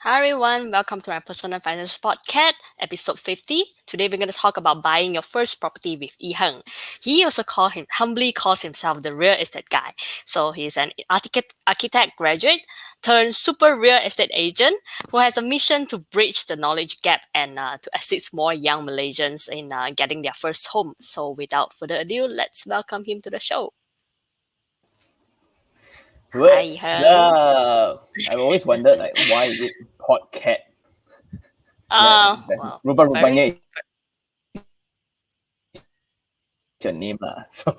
Hi everyone, welcome to my personal finance podcast, episode 50. Today we're going to talk about buying your first property with Iherng. He also humbly calls himself the real estate guy. So he's an architect graduate turned super real estate agent who has a mission to bridge the knowledge gap and to assist more young Malaysians in getting their first home. So without further ado, let's welcome him to the show. Hi What's Iherng. up? I've always wondered why is it PodCat? Well, Rupa-rupanya it's your name lah. So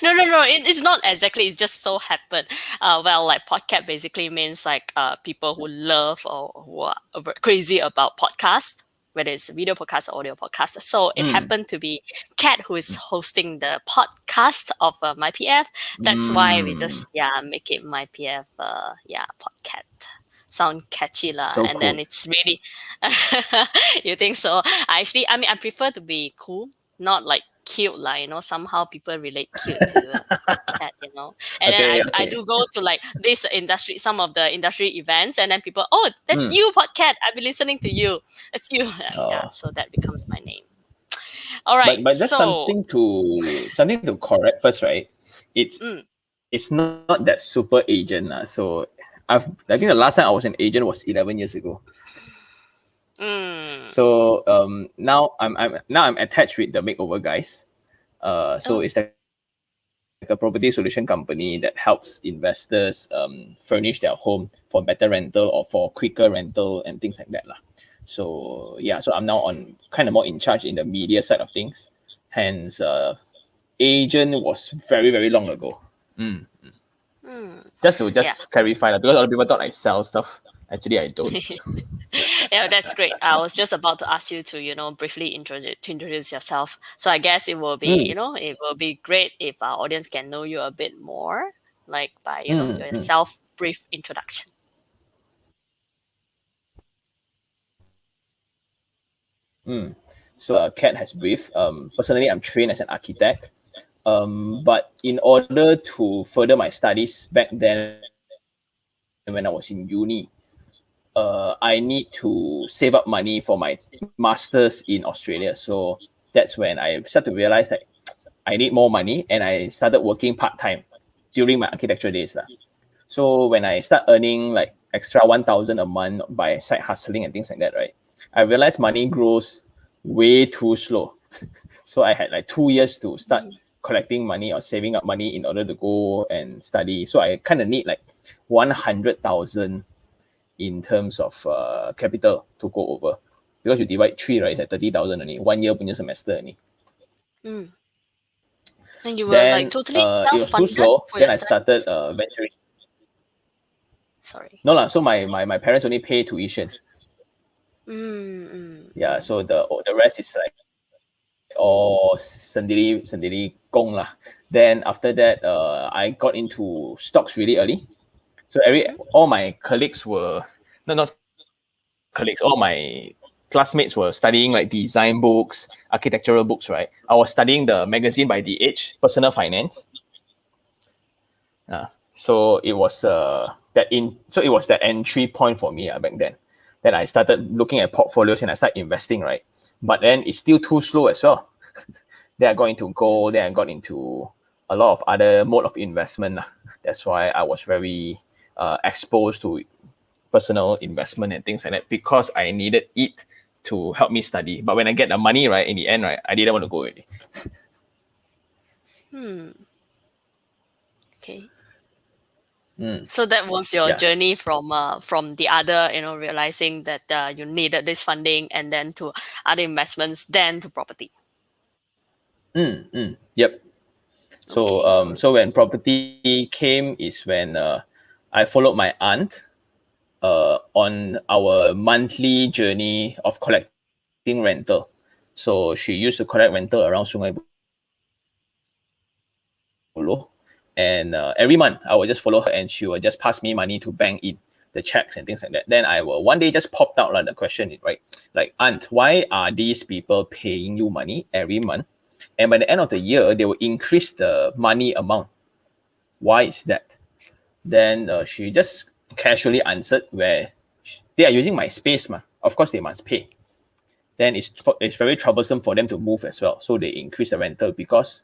no. It's not exactly. It's just so happened. Like podcast basically means like people who love or who are crazy about podcast, whether it's video podcast or audio podcast. So it happened to be Kat who is hosting the podcast of MyPF. That's why we just make it MyPF PodCat. Sound catchy lah, So and then cool. it's really. You think so? I prefer to be cool, not like cute lah. Somehow people relate cute to cat. And then I do go to like this industry, some of the industry events, and then people, oh, that's you, PodCat. I've been listening to you. It's you. Yeah, so that becomes my name. All right. But just something to correct first, right? It's not that super agent lah. So I think the last time I was an agent was 11 years ago. So now I'm attached with the makeover guys. So it's like a property solution company that helps investors furnish their home for better rental or for quicker rental and things like that lah. So so I'm now kind of more in charge in the media side of things. Hence, agent was very, very long ago. Just to clarify that, because other people thought I sell stuff. Actually, I don't. Yeah, that's great. I was just about to ask you to, briefly introduce yourself. So I guess it will be, it will be great if our audience can know you a bit more, like by, your self-brief introduction. So Kat has briefed. Personally, I'm trained as an architect. But in order to further my studies back then, when I was in uni, I need to save up money for my master's in Australia. So that's when I started to realize that I need more money, and I started working part-time during my architecture days lah. So when I start earning like extra 1,000 a month by side hustling and things like that, right, I realized money grows way too slow. So I had like 2 years to start collecting money or saving up money in order to go and study. So I kind of need like 100,000 in terms of capital to go over, because you divide 3, right, it's like 30,000 only, 1 year punya semester only. And you were Then like totally it was too self-funded slow. for Then your I started studies? venturing. Sorry. No lah. So my parents only pay tuition. Yeah. So the rest is like all sendiri gong lah. Then after that, I got into stocks really early. So all my colleagues were not colleagues. All my classmates were studying like design books, architectural books, right? I was studying the magazine by The Age, Personal Finance. So it was it was the entry point for me back then. Then I started looking at portfolios and I started investing, right? But then it's still too slow as well. Then I got into gold. Then I got into a lot of other mode of investment. That's why I was very exposed to personal investment and things like that, because I needed it to help me study. But when I get the money, right, in the end, right, I didn't want to go already. Okay. So that was your journey from the other, realizing that you needed this funding, and then to other investments, then to property. Yep. So so when property came is when I followed my aunt on our monthly journey of collecting rental. So she used to collect rental around Sungai Buloh. And every month I would just follow her, and she would just pass me money to bank in the checks and things like that. Then I will one day just popped out the question, right? Like, aunt, why are these people paying you money every month? And by the end of the year, they will increase the money amount. Why is that? Then she just casually answered, where they are using my space, of course they must pay. Then it's very troublesome for them to move as well. So they increase the rental, because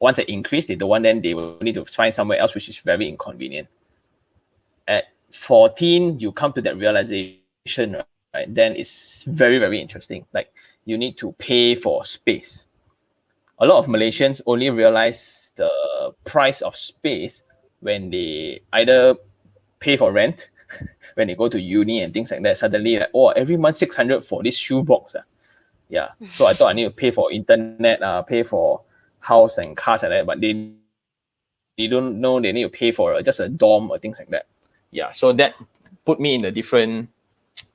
once they increase, they don't want, then they will need to find somewhere else, which is very inconvenient. At 14, you come to that realization, right? Then it's very, very interesting. Like, you need to pay for space. A lot of Malaysians only realize the price of space when they either pay for rent, when they go to uni and things like that. Suddenly, like, oh, every month 600 for this shoebox. Yeah. So I thought I need to pay for internet, pay for house and cars and that, but they don't know they need to pay for just a dorm or things like that. Yeah. So that put me in a different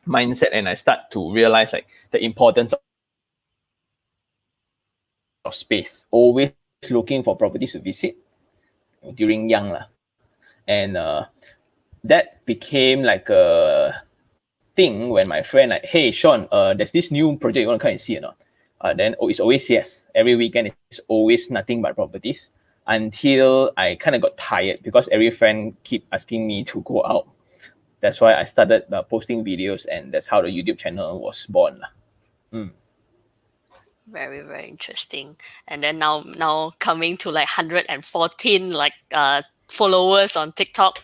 mindset, and I start to realize like the importance of space. Always looking for properties to visit during young lah. And that became like a thing when my friend like, hey Sean, there's this new project, you want to come and see or not? Then it's always yes. Every weekend it's always nothing but properties, until I kind of got tired, because every friend keep asking me to go out. That's why I started posting videos, and that's how the YouTube channel was born. Very, very interesting. And then now coming to like 114 like followers on TikTok.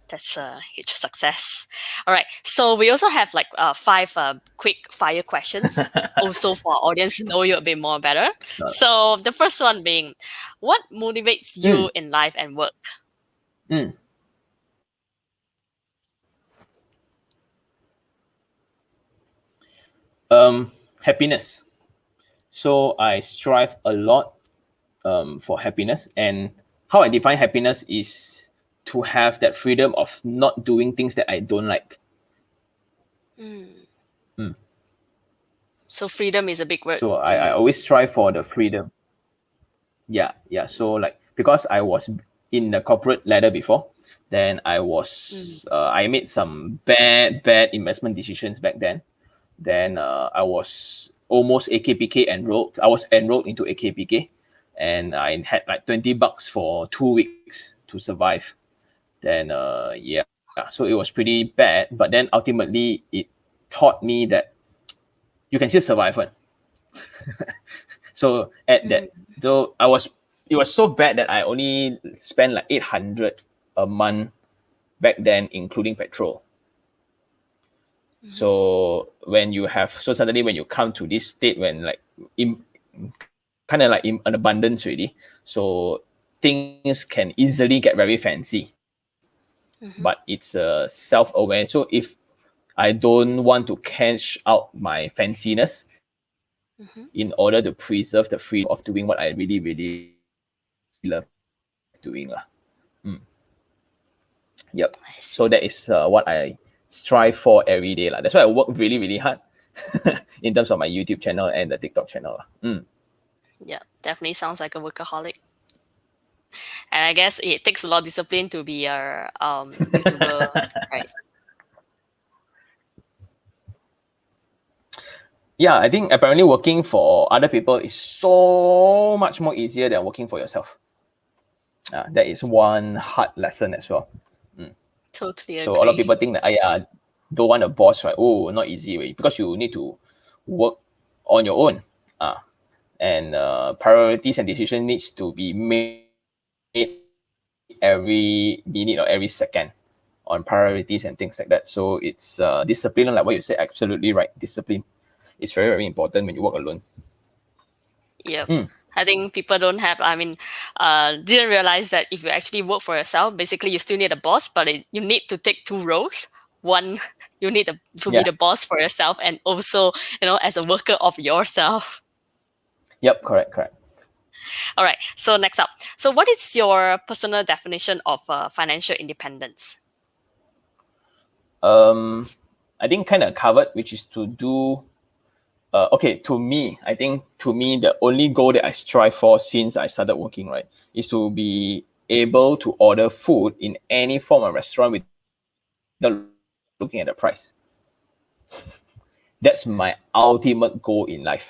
That's a huge success. All right. So we also have like 5 quick fire questions, also for our audience to know you a bit more better. So the first one being, what motivates you in life and work? Happiness. So I strive a lot for happiness, and how I define happiness is to have that freedom of not doing things that I don't like. So freedom is a big word. So I always strive for the freedom. Yeah. So like, because I was in the corporate ladder before, then I was I made some bad investment decisions back then. Then I was almost AKPK enrolled. I was enrolled into AKPK, and I had like $20 for 2 weeks to survive. Then yeah, so it was pretty bad. But then ultimately, it taught me that you can still survive one. So at that, so it was so bad that I only spent like 800 a month back then, including petrol. So suddenly when you come to this state, when like kind of like in an abundance already, so things can easily get very fancy. But it's self-aware. So if I don't want to cash out my fanciness, in order to preserve the freedom of doing what I really, really love doing. Yep. So that is what I strive for every day. That's why I work really, really hard in terms of my YouTube channel and the TikTok channel. Yeah, definitely sounds like a workaholic. And I guess it takes a lot of discipline to be a YouTuber, right? Yeah, I think apparently working for other people is so much more easier than working for yourself. That is one hard lesson as well. Totally agree. So a lot of people think that I don't want a boss, right? Oh, not easy, right? Because you need to work on your own. And priorities and decision needs to be made every minute or every second on priorities and things like that. So it's discipline, like what you said, absolutely right. Discipline is very, very important when you work alone. Yeah. I think people don't have, didn't realize that if you actually work for yourself, basically you still need a boss, but you need to take 2 roles. One, you need to be the boss for yourself, and also, as a worker of yourself. Yep, correct. All right. So next up. So what is your personal definition of financial independence? I think kind of covered, which is to do to me, the only goal that I strive for since I started working, right, is to be able to order food in any form of restaurant without looking at the price. That's my ultimate goal in life.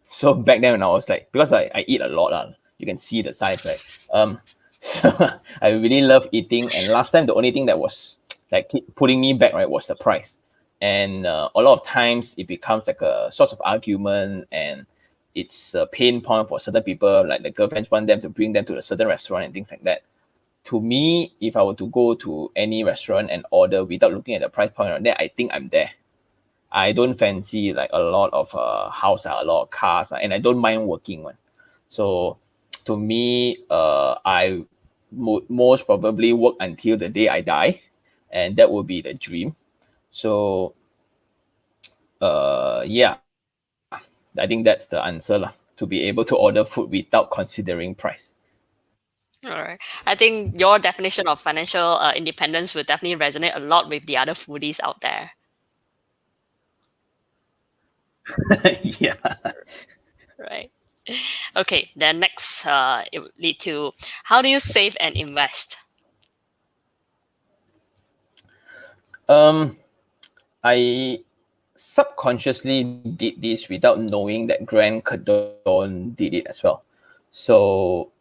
So back then when I was like, because I eat a lot, you can see the size, right? So I really love eating, and last time the only thing that was like keep putting me back, right, was the price. And a lot of times it becomes like a source of argument, and it's a pain point for certain people, like the girlfriends want them to bring them to a certain restaurant and things like that. To me, if I were to go to any restaurant and order without looking at the price point, then I think I'm there. I don't fancy like a lot of house, a lot of cars, and I don't mind working one. So to me, I would most probably work until the day I die, and that would be the dream. So yeah, I think that's the answer lah. To be able to order food without considering price. All right. I think your definition of financial independence will definitely resonate a lot with the other foodies out there. Yeah. Right. Okay. Then next, it would lead to how do you save and invest? I subconsciously did this without knowing that Grant Cardone did it as well. So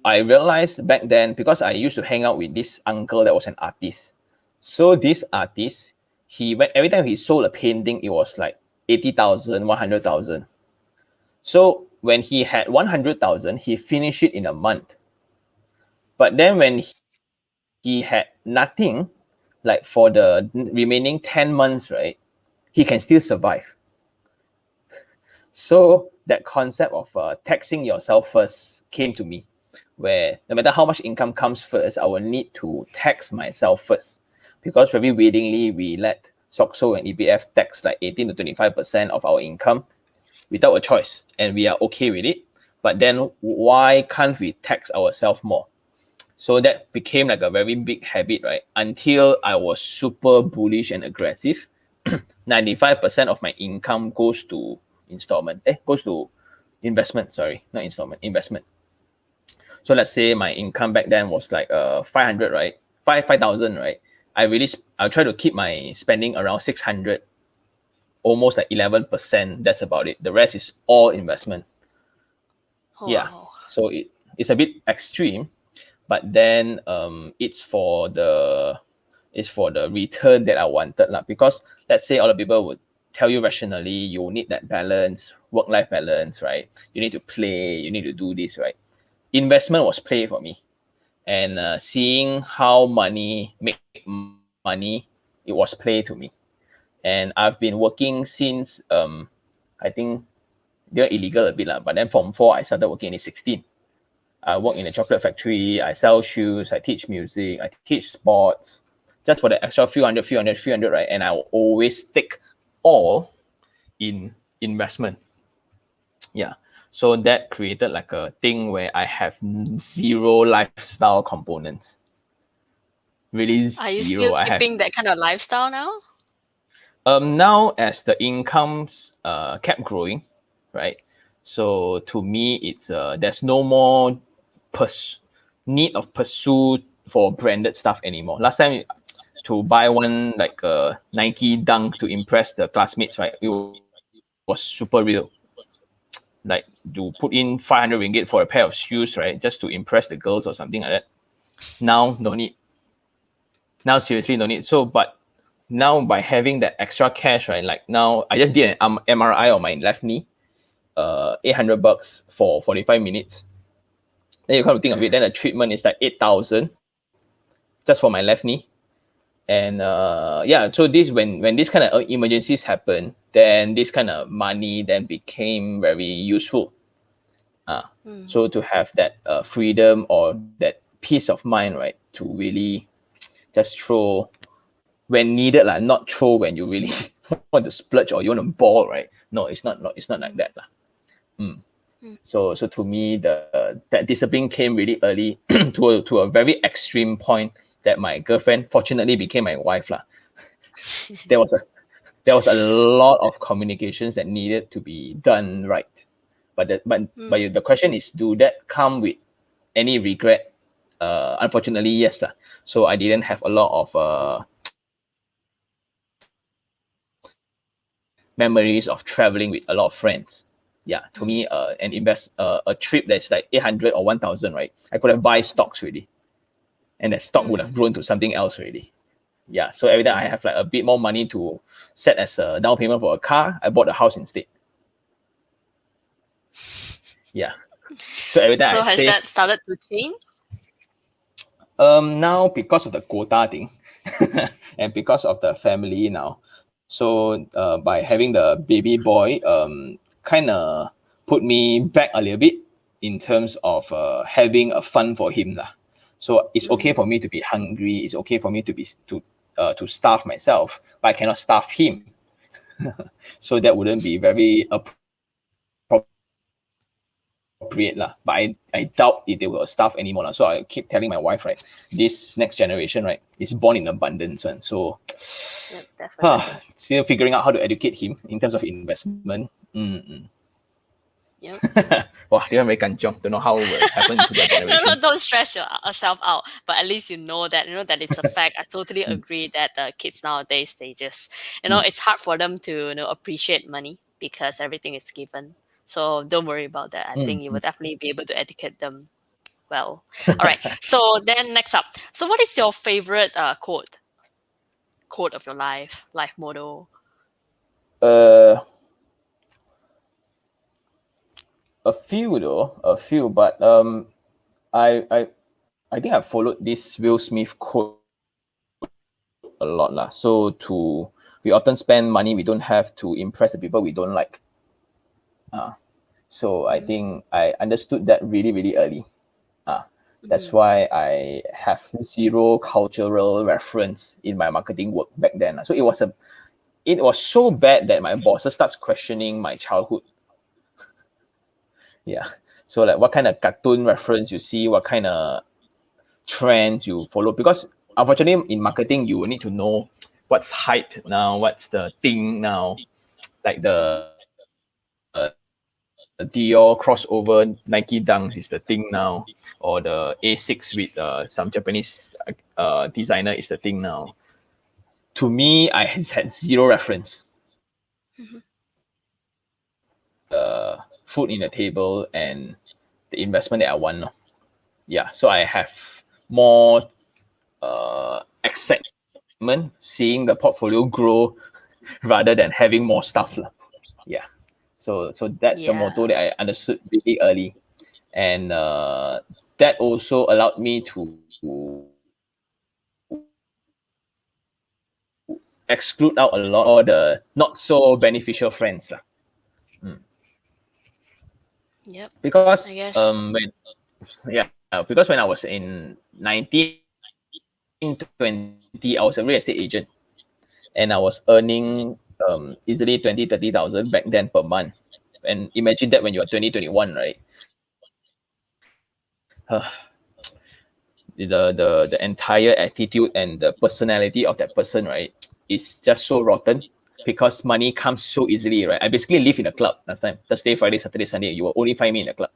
I realized back then, because I used to hang out with this uncle that was an artist. So this artist, he went every time he sold a painting, it was like 80,000, 100,000. So when he had 100,000, he finished it in a month. But then when he had nothing, like for the remaining 10 months, right, he can still survive. So that concept of taxing yourself first came to me, where no matter how much income comes first, I will need to tax myself first. Because very willingly, we let SOCSO and EPF tax like 18 to 25% of our income without a choice, and we are okay with it. But then why can't we tax ourselves more? So that became like a very big habit, right? Until I was super bullish and aggressive. 95% of my income goes to goes to investment. Sorry, not installment, investment. So let's say my income back then was like 500, right? 5,000, right? I'll try to keep my spending around 600, almost like 11%. That's about it. The rest is all investment. Yeah. Wow. So it's a bit extreme, but then it's for the return that I wanted lah. Because let's say other people would tell you rationally, you need that balance, work-life balance, right? You need to play, you need to do this, right? Investment was play for me, and seeing how money make money, it was play to me. And I've been working since I think they're illegal a bit lah, but then from 4 I started working in 16. I work in a chocolate factory, I sell shoes, I teach music, I teach sports, just for the extra few hundred, right? And I will always take all in investment. Yeah. So that created like a thing where I have zero lifestyle components. Really Are you zero. still I have keeping that kind of lifestyle now? now as the incomes kept growing, right? So to me, it's there's no more need of pursuit for branded stuff anymore. Last time, to buy one like a Nike Dunk to impress the classmates, right? It was super real. Like to put in 500 ringgit for a pair of shoes, right? Just to impress the girls or something like that. Now, no need. Now, seriously, no need. So, but now by having that extra cash, right? Like now, I just did an MRI on my left knee, $800 for 45 minutes. Then you come to think of it, then the treatment is like 8,000 just for my left knee. And yeah, so this when this kind of emergencies happen, then this kind of money then became very useful. So to have that freedom or that peace of mind, right, to really just throw when needed, like not throw when you really want to splurge or you want to ball, right? No, it's not like that. So to me, that discipline came really early to a very extreme point that my girlfriend fortunately became my wife lah. There was a lot of communications that needed to be done right. But the question is, do that come with any regret? Unfortunately, yes lah. So I didn't have a lot of memories of traveling with a lot of friends. Yeah, to me, a trip that's like 800 or 1,000, right? I could have buy stocks already, and that stock would have grown to something else already. Yeah, so every time I have like a bit more money to set as a down payment for a car, I bought a house instead. Yeah. So every time I So has save. that started to change? Now because of the quota thing, and because of the family now, so by having the baby boy, kind of put me back a little bit in terms of having a fun for him lah. So it's okay for me to be hungry. It's okay for me to be to starve myself, but I cannot starve him. So that wouldn't be very appropriate lah. But I doubt if they will starve anymore lah. So I keep telling my wife, right, this next generation, right, is born in abundance one. So Yep, definitely. still figuring out how to educate him in terms of investment. Yep. Wow, they are very kanchiong. Don't know how will happen to their No, no, generation. don't stress yourself out. But at least you know that that it's a fact. I totally Mm, agree that the kids nowadays they just mm, it's hard for them to appreciate money because everything is given. So don't worry about that. I think you will mm. definitely be able to educate them well. All right. So then next up. So what is your favorite quote of your life motto? uh, a few though, a few, but I think I followed this Will Smith quote a lot lah. So we often spend money we don't have to impress the people we don't like. So I Mm-hmm. think I understood that really, really early. That's Mm-hmm. why I have zero cultural reference in my marketing work back then. So it was so bad that my bosses starts questioning my childhood. Yeah. So like what kind of cartoon reference you see, what kind of trends you follow, because unfortunately in marketing you will need to know what's hype now, what's the thing now, like Mm-hmm. the Dior crossover Nike Dunks is the thing now, or the A6 with some Japanese designer is the thing now. To me, I had zero reference. Mm-hmm. Food in the table and the investment that I want. Yeah, so I have more excitement seeing the portfolio grow rather than having more stuff. Yeah. So that's the motto Yeah. that I understood really early. And that also allowed me to exclude out a lot of the not so beneficial friends. Yep. I Because guess. because when I was in 1920, I was a real estate agent and I was earning easily 20-30,000 back then per month. And imagine that when you are 2021, right? The entire attitude and the personality of that person, right, is just so rotten because money comes so easily, right? I basically live in a club last time. Thursday, Friday, Saturday, Sunday, you will only find me in a club.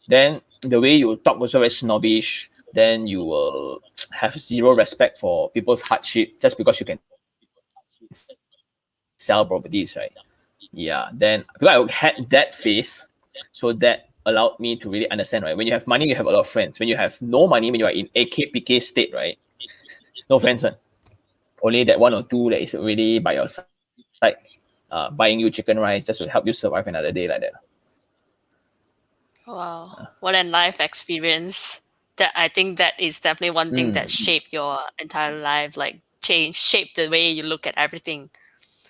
Then the way you talk also very snobbish. Then you will have zero respect for people's hardship just because you can sell properties, right? Yeah. Then because I had that phase, so that allowed me to really understand, right? When you have money, you have a lot of friends. When you have no money, when you are in AKPK state, right? No friends, one. Only that one or two that is really by your side, buying you chicken rice just to help you survive another day like that. Wow. What a life experience. That I think that is definitely one thing that Mm. shaped your entire life, like shaped the way you look at everything.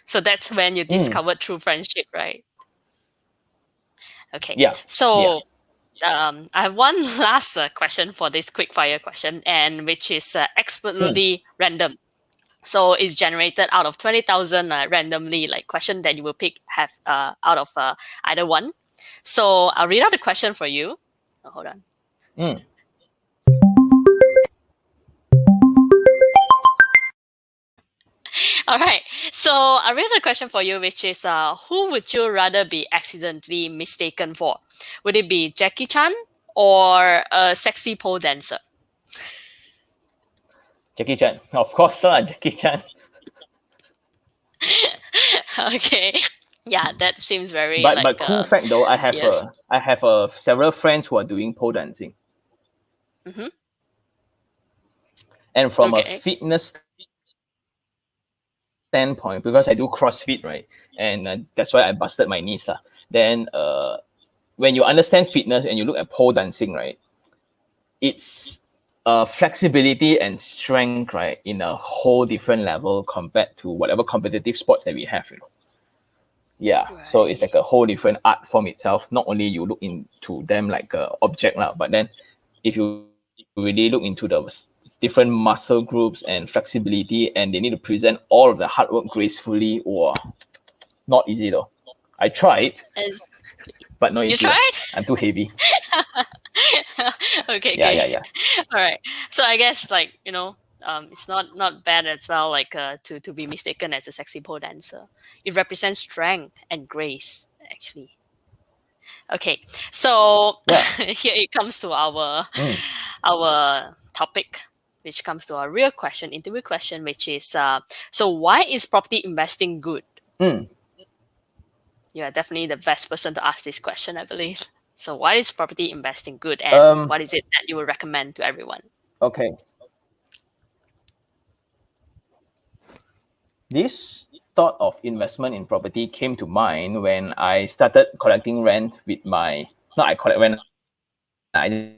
So that's when you Mm. discovered true friendship, right? Okay. Yeah. Yeah. So I have one last question for this quick fire question, and which is Mm. expertly random. So it's generated out of 20,000 randomly, like question that you will pick have out of either one. So I'll read out the question for you. Oh, hold on. Mm. All right. So I read a question for you, which is who would you rather be accidentally mistaken for? Would it be Jackie Chan or a sexy pole dancer? Jackie Chan. Of course, Jackie Chan. Okay. Yeah, that seems very But like cool fact though, obvious. I have several friends who are doing pole dancing, Hmm. and from a Okay. fitness standpoint, standpoint, because I do CrossFit, right? And that's why I busted my knees. Then when you understand fitness and you look at pole dancing, right? It's flexibility and strength, right, in a whole different level compared to whatever competitive sports that we have, Yeah, so it's Right. like a whole different art form itself. Not only you look into them like a object, but then if you really look into the different muscle groups and flexibility, and they need to present all of the hard work gracefully, or not easy though. I tried, As but not you easy. tried? I'm too heavy. Okay, Yeah, okay. yeah, yeah. All right. So I guess like, it's not bad as well like to be mistaken as a sexy pole dancer. It represents strength and grace actually. Okay. So Yeah. here it comes to Mm. our topic, which comes to our real question, interview question, which is so why is property investing good? Mm. You are definitely the best person to ask this question, I believe. So why is property investing good and Um. what is it that you would recommend to everyone? Okay. This thought of investment in property came to mind when I started collecting rent with my, not I collect rent, I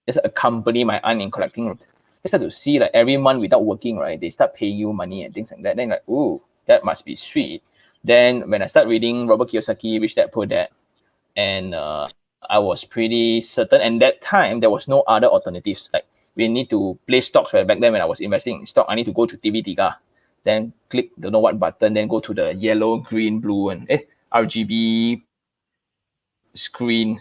just accompany my aunt in collecting rent. I start to see like every month without working, right, they start paying you money and things like that. Then like, ooh, that must be sweet. Then when I start reading Robert Kiyosaki, Rich Dad Poor Dad, and I was pretty certain. And that time there was no other alternatives. Like we need to play stocks, right? Back then when I was investing in stock, I need to go to TV Tiga, then click don't know what button, then go to the yellow, green, blue, and RGB screen.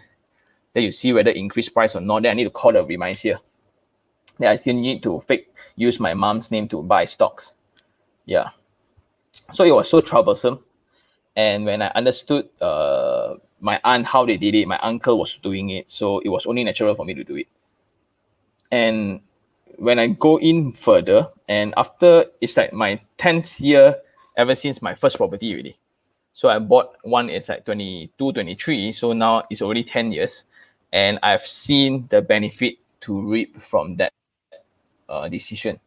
Then you see whether increase price or not. Then I need to call the remisier. Then I still need to fake use my mom's name to buy stocks. Yeah. So it was so troublesome. And when I understood my aunt how they did it, my uncle was doing it, so it was only natural for me to do it. And when I go in further, and after it's like my 10th year ever since my first property already. So I bought one, it's like 22, 23. So now it's already 10 years. And I've seen the benefit to reap from that decision.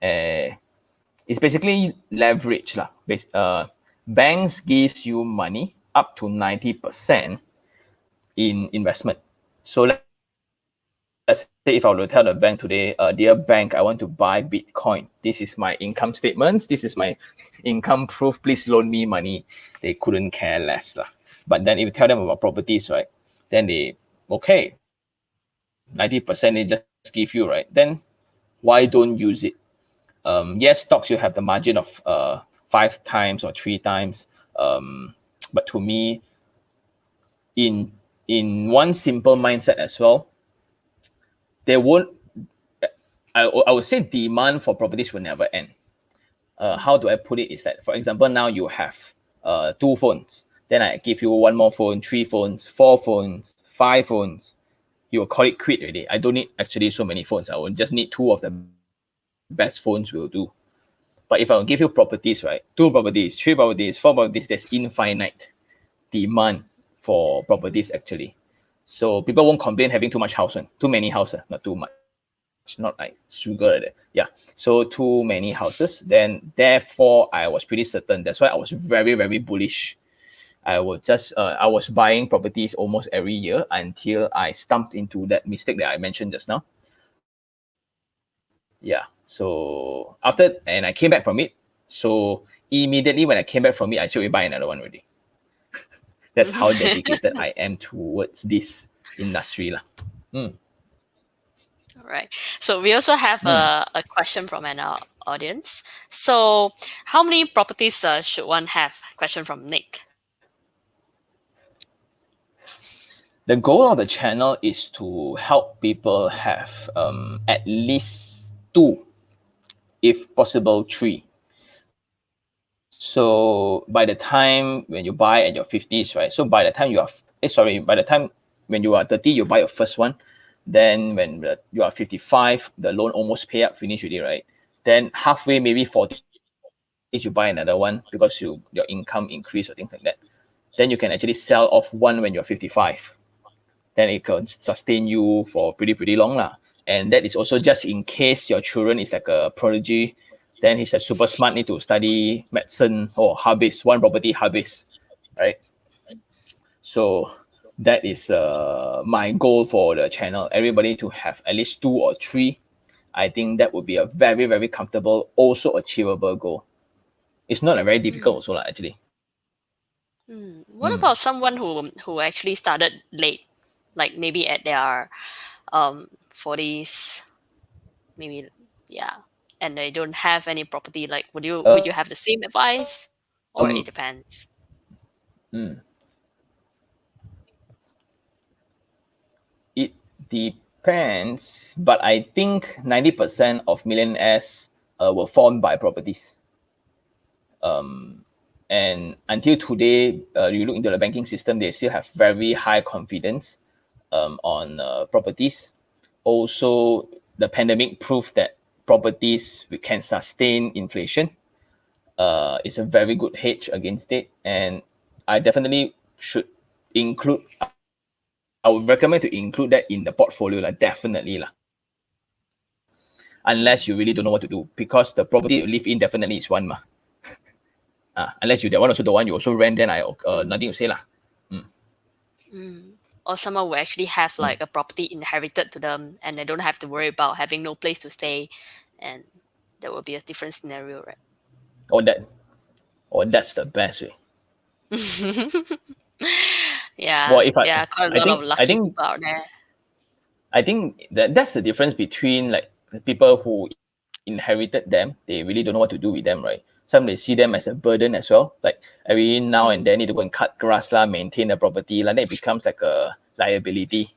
Uh, it's basically leverage. Banks gives you money up to 90% in investment. So let's say if I were to tell the bank today, dear bank, I want to buy Bitcoin. This is my income statements. This is my income proof. Please loan me money. They couldn't care less. But then if you tell them about properties, right, then they, okay, 90% they just give you, right? Then why don't use it? Yes, stocks you have the margin of 5 times or 3 times. But to me, in one simple mindset as well, there won't. I would say demand for properties will never end. How do I put it? Is that, for example, now you have 2 phones. Then I give you one more phone, 3 phones, 4 phones, 5 phones. You will call it quit already. I don't need actually so many phones. I will just need 2 of the best phones will do. But if I will give you properties, right? 2 properties, 3 properties, 4 properties, there's infinite demand for properties actually. So people won't complain having too much house, too many houses, not too much, not like sugar like that. Yeah. So too many houses. Then therefore I was pretty certain. That's why I was very, very bullish. I was buying properties almost every year until I stumped into that mistake that I mentioned just now. Yeah. So after, and I came back from it. So immediately when I came back from it, I should buy another one already. That's how dedicated I am towards this industry lah. Mm, All right. So we also have mm. a question from an audience. So how many properties should one have? Question from Nick. The goal of the channel is to help people have at least 2, if possible 3. So by the time when you buy at your 50s, right? So by the time you are, by the time when you are 30, you buy your first one. Then when you are 55, the loan almost pay up, finish already, right? Then halfway, maybe 40s, you buy another one because your income increase or things like that. Then you can actually sell off one when you're 55. Then it can sustain you for pretty long lah. And that is also just in case your children is like a prodigy, then he's a super smart, need to study medicine or habis, one property habis, right? So that is my goal for the channel. Everybody to have at least 2 or 3. I think that would be a very, very comfortable, also achievable goal. It's not a very difficult Mm. also, actually. What about someone who actually started late, like maybe at their 40s, maybe, yeah, and they don't have any property? Like, would you have the same advice, or it Um, depends? mm, it depends, but I think 90% of millionaires were formed by properties. And until today, you look into the banking system, they still have very high confidence on properties. Also, the pandemic proved that properties we can sustain inflation. It's a very good hedge against it, and I definitely should include. I would recommend to include that in the portfolio, like definitely lah. Unless you Mm. really don't know what to do, because the property you live in definitely is one mah. Unless you that one also don't want, you also rent, then I Mm. nothing to say lah. Mm. Or someone will actually have Mm. like a property inherited to them, and they don't have to worry about having no place to stay, and that will be a different scenario, right? Or that, or that's the best way. Well, Yeah, if there are quite a I lot of think, I lucky think, people out there. I think that's the difference between like the people who inherited them. They really don't know what to do with them, right? Some they see them as a Mm. burden as well. Like every now and Mm. then need to go and cut grass lah, maintain the property, like then it becomes like a liability.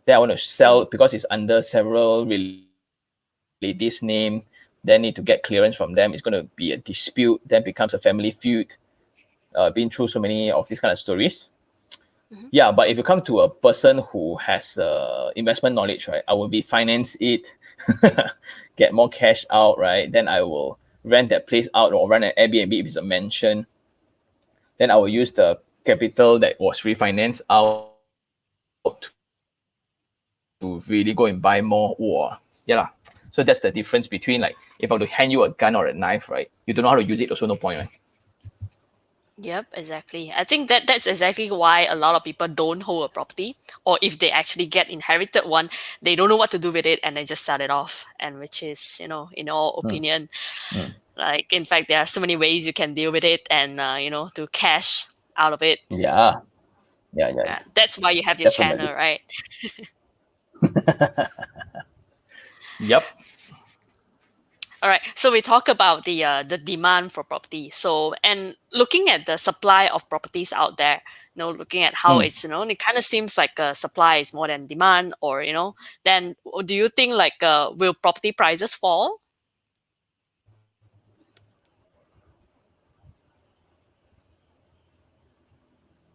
Then I want to sell Mm. because it's under several relatives' name. Then need to get clearance from them. It's going to be a dispute. Then becomes a family feud. Been through so many of these kind of stories. Mhm. Yeah, but if you come to a person who has investment knowledge, right, I will be finance it, get more cash out, right? Then I will rent that place out or run an Airbnb if it's a mansion. Then I will Mm. use the capital that was refinanced out to really go and buy more. Yeah. So that's the difference between like if I were to hand you a gun or a knife, right? You don't know how to use it, also no point, right? Yep, exactly. I think that's exactly why a lot of people don't hold a property, or if they actually get inherited one, they don't know what to do with it and they just sell it off. And which is, in our opinion, Mm. like in fact, there are so many ways you can deal with it and to cash out of it. Yeah. Yeah. Yeah. Yeah, that's why you have this channel, Definitely. right? Yep. All right. So we talk about the demand for property. So and looking at the supply of properties out there, looking at how Mm. it's it kind of seems like supply is more than demand, or then do you think like will property prices fall?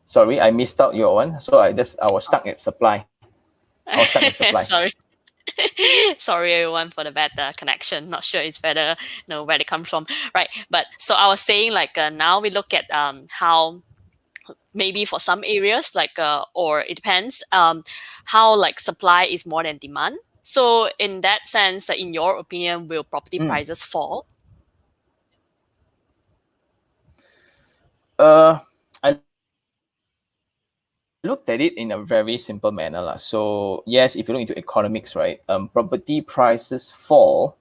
Sorry, I missed out your one. So I was stuck at supply. I was stuck at supply. Sorry. Sorry everyone for the bad connection. Not sure it's better, where they come from, right? But so I was saying like now we look at how maybe for some areas like or it depends how like supply is more than demand. So in that sense, in your opinion, will property Mm. prices fall? I looked at it in a very simple manner lah. So yes, if you look into economics, right, property prices fall.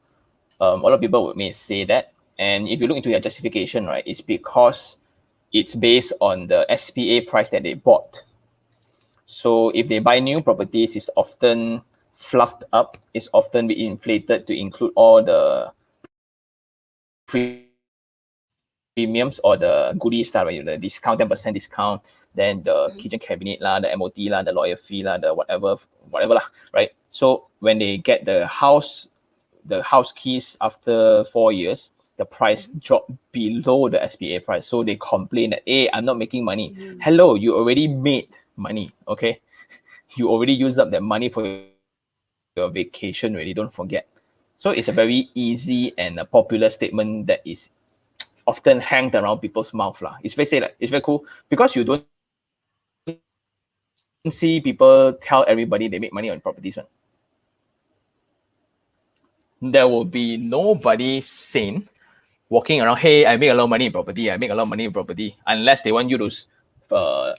A lot of people may say that, and if you look into their justification, right, it's because it's based on the SPA price that they bought. So if they buy new properties, it's often fluffed up. It's often be inflated to include all the premiums or the goodies stuff, right? The discount, 10% discount, then the kitchen cabinet lah, the MOT lah, the lawyer fee lah, the whatever lah, right? So when they get the house keys after 4 years, the price Mhm. dropped below the SPA price. So they complain that, hey, I'm not making money. Mhm. Hello, you already made money, okay? You already used up that money for your vacation already, don't forget. So it's a very easy and a popular statement that is often hanged around people's mouth lah. It's very say like it's very cool because you don't see people tell everybody they make money on properties one. There will be nobody sane walking around, hey, I make a lot of money in property, I make a lot of money in property, unless they want you to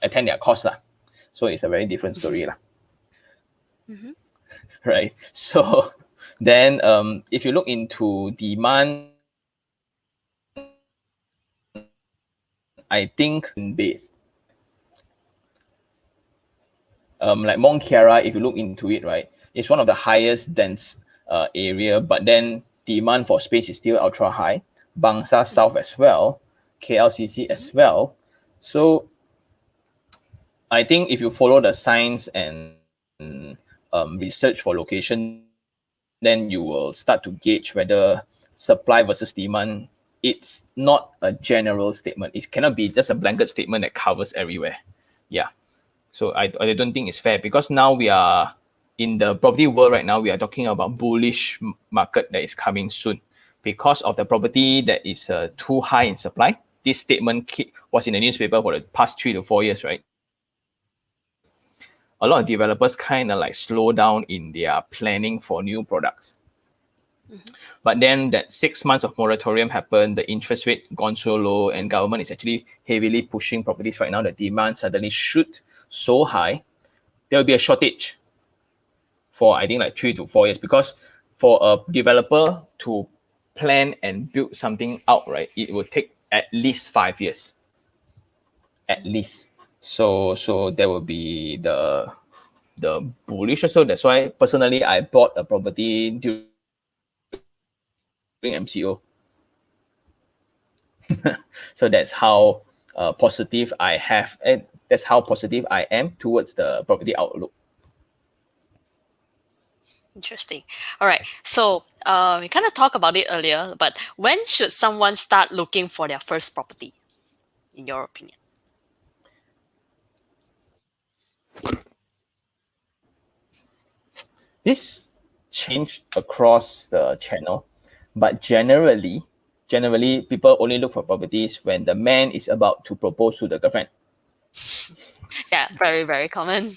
attend their course lah. So it's a very different story lah. Mm-hmm. Right? So then if you look into demand, I think based. Like Mont Kiara, if you look into it, right, it's one of the highest dense area, but then demand for space is still ultra high. Bangsa South as well, KLCC as well. So I think if you follow the science and research for location, then you will start to gauge whether supply versus demand. It's not a general statement. It cannot be just a blanket statement that covers everywhere. Yeah. So I don't think it's fair, because now we are in the property world right now. We are talking about bullish market that is coming soon because of the property that is too high in supply. This statement was in the newspaper for the past 3 to 4 years, right? A lot of developers kind of like slow down in their planning for new products. But then that 6 months of moratorium happened, the interest rate gone so low, and government is actually heavily pushing properties right now. The demand suddenly shoot so high, there will be a shortage for I think like 3 to 4 years, because for a developer to plan and build something out, right, it will take at least 5 years. At least. So there will be the bullish also. That's why personally I bought a property during MCO. So that's how positive I have, and that's how positive I am towards the property outlook. Interesting. All right. So we kind of talked about it earlier, but when should someone start looking for their first property, in your opinion? This changed across the channel, but generally people only look for properties when the man is about to propose to the girlfriend. Yeah, very, very common.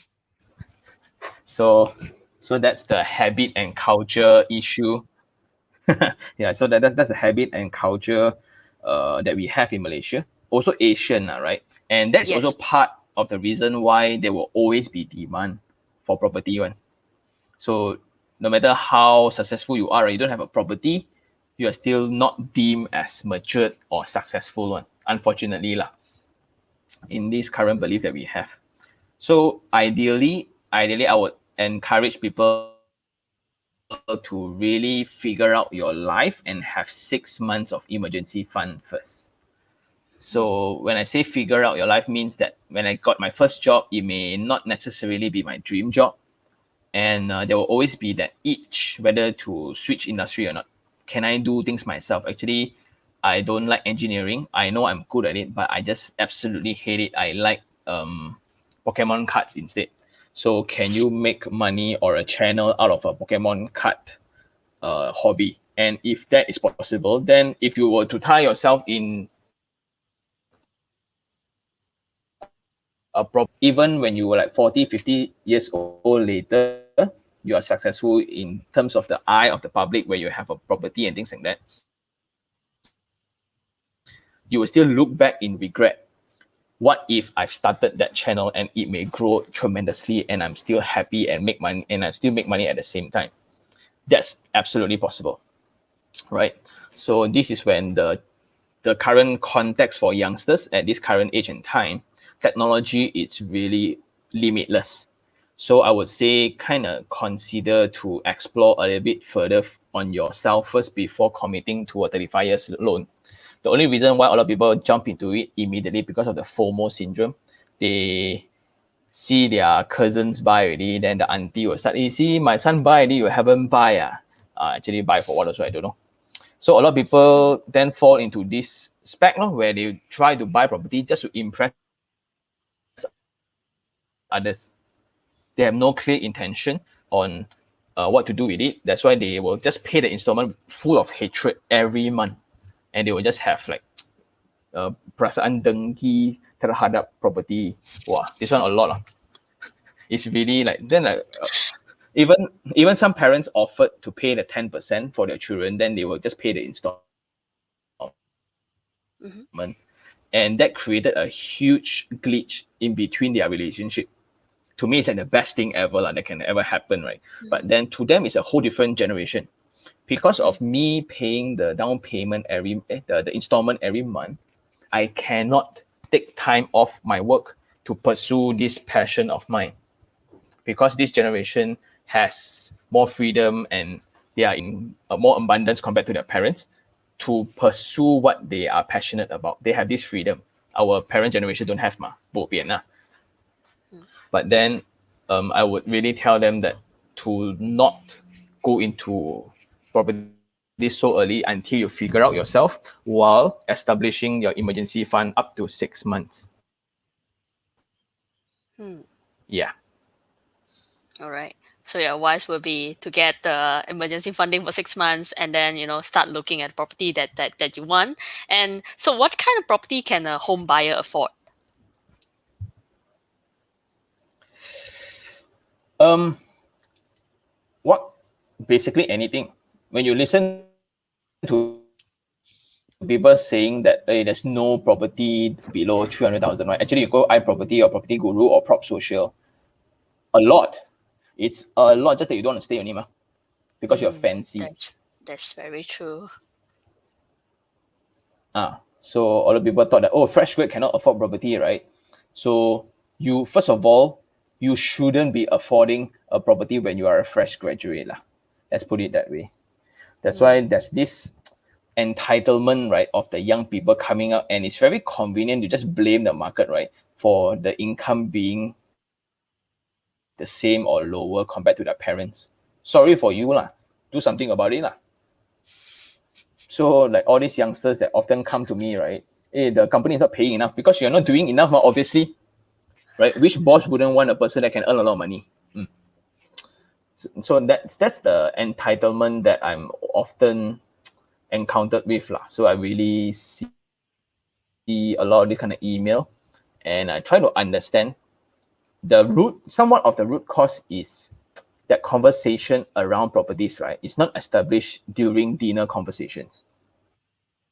So that's the habit and culture issue. Yeah, so that's the habit and culture that we have in Malaysia, also Asian, right? And that's also Yes. part of the reason why there will always be demand for property one. So no matter how successful you are, you don't have a property, you are still not deemed as matured or successful one, unfortunately lah, in this current belief that we have. So ideally I would encourage people to really figure out your life and have 6 months of emergency fund first. So when I say figure out your life, means that when I got my first job, it may not necessarily be my dream job, and there will always be that itch whether to switch industry or not. Can I do things myself? Actually, I don't like engineering. I know I'm good at it, but I just absolutely hate it. I like Pokemon cards instead. So can you make money or a channel out of a Pokemon card hobby? And if that is possible, then if you were to tie yourself in a even when you were like 40, 50 years old later, you are successful in terms of the eye of the public, where you have a property and things like that, you will still look back in regret. What if I've started that channel and it may grow tremendously and I'm still happy and make money, and I still make money at the same time? That's absolutely possible, right? So this is when the current context for youngsters at this current age and time, technology is really limitless. So I would say kind of consider to explore a little bit further on yourself first before committing to a 35 years loan. The only reason why a lot of people jump into it immediately because of the FOMO syndrome. They see their cousins buy already, then the auntie will start, you see, my son buy already, you haven't buy. Actually buy for what also, I don't know. So a lot of people then fall into this spec, where they try to buy property just to impress others. They have no clear intention on what to do with it. That's why they will just pay the installment full of hatred every month. And they will just have like perasaan dengki terhadap property. Wow, this one a lot. It's really like, then like, even some parents offered to pay the 10% for their children, then they will just pay the installment. Mhm. and that created a huge glitch in between their relationship. To me, it's like the best thing ever that can ever happen, right? But Mhm. then to them, it's a whole different generation. Because Mm. of me paying the down payment the installment every month, I cannot take time off my work to pursue this passion of mine. Because this generation has more freedom and they are in more abundance compared to their parents to pursue what they are passionate about. They have this freedom. Our parent generation don't have ma, bo bian lah. Mm. But then I would really tell them that to not go into property so early until you figure out yourself while establishing your emergency fund up to 6 months. Hmm. Yeah. All right. So your advice will be to get the emergency funding for 6 months, and then start looking at property that you want. And so, what kind of property can a home buyer afford? Um, what basically anything. When you listen to people saying that, hey, there's no property below 300,000, right? Actually, you go iProperty or Property Guru or Prop Social, a lot. It's a lot, just that you don't want to stay only, mah, because you're fancy. That's very true. So a lot of people thought that, oh, fresh grad cannot afford property, right? So you first of all, you shouldn't be affording a property when you are a fresh graduate lah. Let's put it that way. That's Mm. why there's this entitlement, right, of the young people coming up, and it's very convenient to just blame the market, right, for the income being the same or lower compared to their parents. Sorry for you lah. Do something about it lah. So like all these youngsters that often come to me, right? Hey, the company is not paying enough because you're not doing enough, obviously, right? Which boss wouldn't want a person that can earn a lot of money? So that's the entitlement that I'm often encountered with lah. So I really see a lot of this kind of email, and I try to understand somewhat of the root cause is that conversation around properties, right? It's not established during dinner conversations.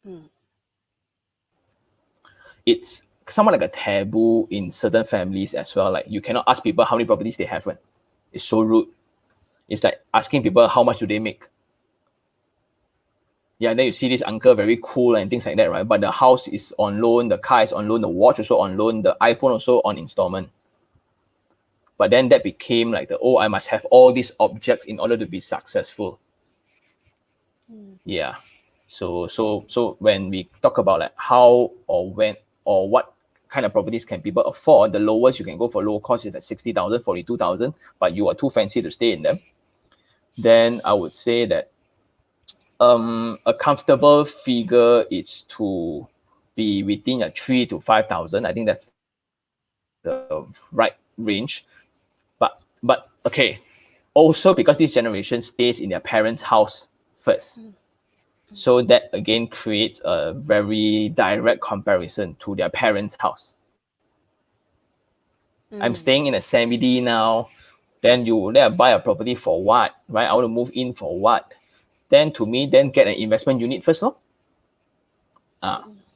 Mm. It's somewhat like a taboo in certain families as well. Like you cannot ask people how many properties they have. One. It's so rude. It's like asking people how much do they make. Yeah, then you see this uncle very cool and things like that, right? But the house is on loan, the car is on loan, the watch also on loan, the iPhone also on installment. But then that became like I must have all these objects in order to be successful. Mm. Yeah. So when we talk about like how or when or what kind of properties can people afford, the lowest you can go for low cost is like 60,000, 42,000, but you are too fancy to stay in them. Then I would say that a comfortable figure is to be within a 3 to 5,000. I think that's the right range. But okay, also because this generation stays in their parents' house first. Mm. So that again creates a very direct comparison to their parents' house. I'm staying in a Mm. 7D now, then I buy a property for what? Right? I want to move in for what? Then to me, then get an investment unit first, no?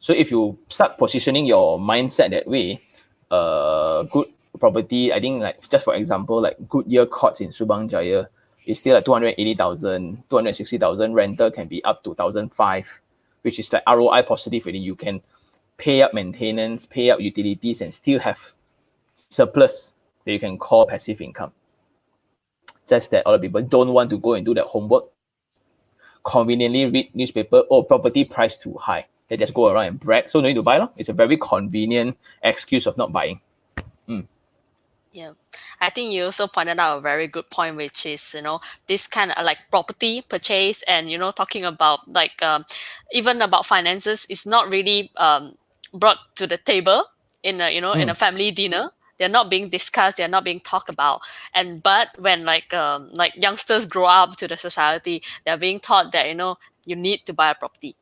So if you start positioning your mindset that way, good property, I think like just for example, like Goodyear Courts in Subang Jaya is still like 280,000, 260,000. Rental can be up to 1,005, which is like ROI positive. Really, you can pay up maintenance, pay up utilities, and still have surplus that you can call passive income. Just that other people don't want to go and do that homework, conveniently read newspaper, oh, property price too high. They just go around and brag. So no need to buy. Lor. It's a very convenient excuse of not buying. Mm. Yeah, I think you also pointed out a very good point, which is this kind of like property purchase, and talking about like even about finances is not really brought to the table in a in a Mm. family dinner. They're not being discussed. They're not being talked about. And but when like youngsters grow up to the society, they're being taught that you need to buy a property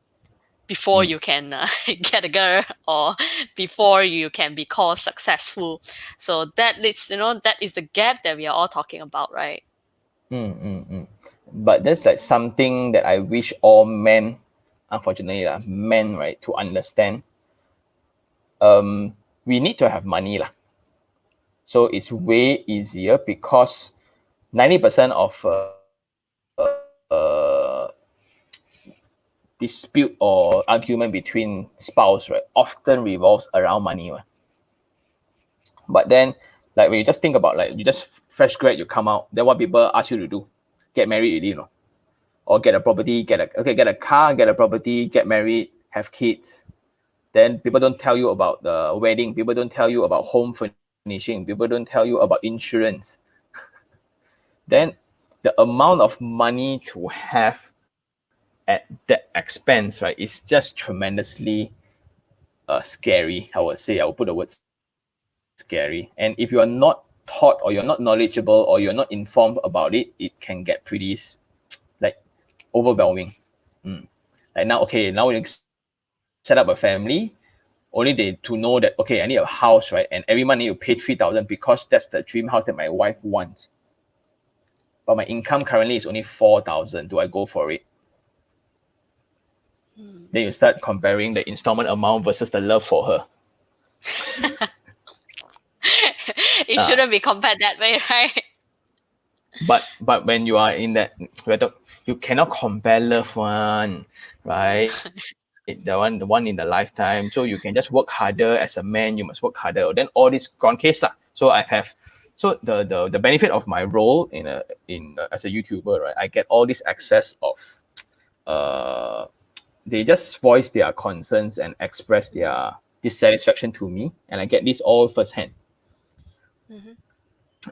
before Mm. you can get a girl, or before you can be called successful. So that leads, that is the gap that we are all talking about, right? Mm. Mm. Mm. But that's like something that I wish all men unfortunately, men, right, to understand, we need to have money lah. So it's way easier because 90% of dispute or argument between spouse, right, often revolves around money. Right? But then, like when you just think about like you just fresh grad, you come out, then what people ask you to do? Get married already, or get a property, get a car, get a property, get married, have kids. Then people don't tell you about the wedding. People don't tell you about home furnishing. People don't tell you about insurance. Then the amount of money to have at that expense, right, is just tremendously scary. I would say I would put the word scary. And if you are not taught or you're not knowledgeable or you're not informed about it, it can get pretty like overwhelming. Like now, okay, now you set up a family, only they to know that okay, I need a house, right, and every month I need to pay 3,000 because that's the dream house that my wife wants. But my income currently is only 4,000. Do I go for it? Then you start comparing the installment amount versus the love for her. It shouldn't be compared that way, right? But when you are in that, you cannot compare love one, right? The one in the lifetime. So you can just work harder as a man. You must work harder. Then all this gone case lah. So I have, so the benefit of my role as a YouTuber, right? I get all this access of, they just voice their concerns and express their dissatisfaction to me, and I get this all firsthand.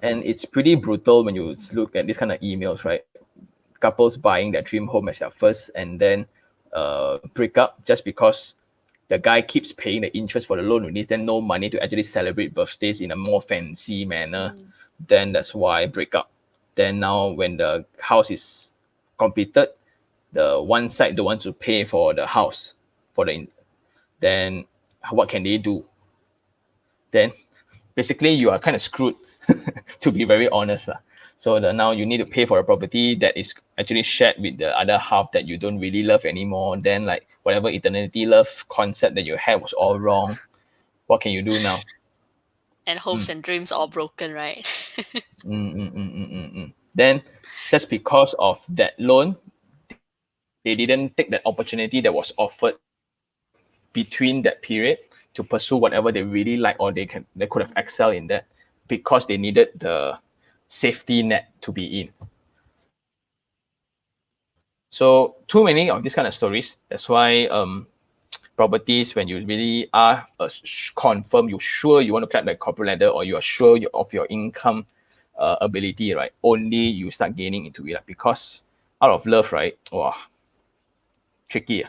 And it's pretty brutal when you look at this kind of emails, right? Couples buying their dream home as their first and then break up just because the guy keeps paying the interest for the loan with then no money to actually celebrate birthdays in a more fancy manner. Then that's why break up. Then now when the house is completed, the one side don't want to pay for the house then what can they do? Then basically you are kind of screwed to be very honest lah. So now you need to pay for a property that is actually shared with the other half that you don't really love anymore. Then like whatever eternity love concept that you had was all wrong. What can you do now? And hopes and dreams all broken, right? Then just because of that loan, they didn't take that opportunity that was offered between that period to pursue whatever they really like, or they could have excelled in that because they needed the safety net to be in. So too many of these kind of stories. That's why properties, when you really are confirmed, you're sure you want to climb the corporate ladder, or you are sure of your income ability, right? Only you start gaining into it, because out of love, right? Wow, tricky.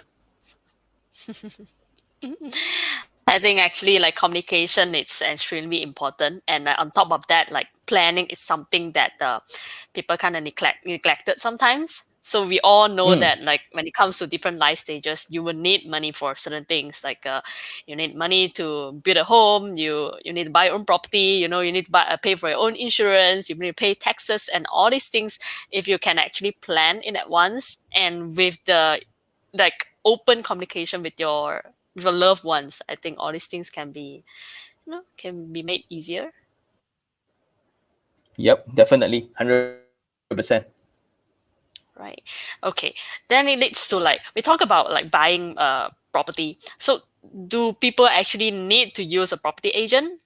I think actually like communication is extremely important, and on top of that, like planning is something that people kind of neglected sometimes. So we all know that like when it comes to different life stages, you will need money for certain things. Like you need money to build a home, you need to buy your own property, you need to pay for your own insurance, you need to pay taxes and all these things. If you can actually plan in advance and with the like open communication with your loved ones, I think all these things can be made easier. Yep, definitely, 100%. Right. Okay. Then it leads to like we talk about like buying property. So do people actually need to use a property agent?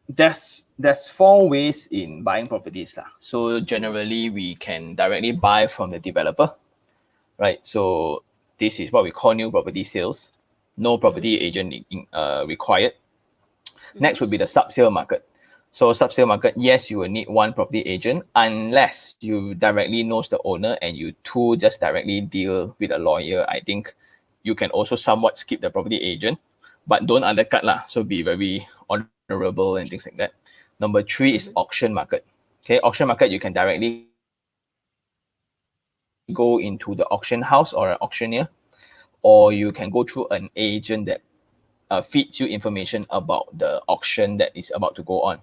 There's four ways in buying properties lah. So generally we can directly buy from the developer, right? So this is what we call new property sales. No property agent required. Next would be the sub-sale market. So sub-sale market, yes, you will need one property agent unless you directly knows the owner and you two just directly deal with a lawyer. I think you can also somewhat skip the property agent, but don't undercut lah. So be very honorable and things like that. Number three is auction market. Okay, auction market, you can directly go into the auction house or an auctioneer, or you can go through an agent that feeds you information about the auction that is about to go on.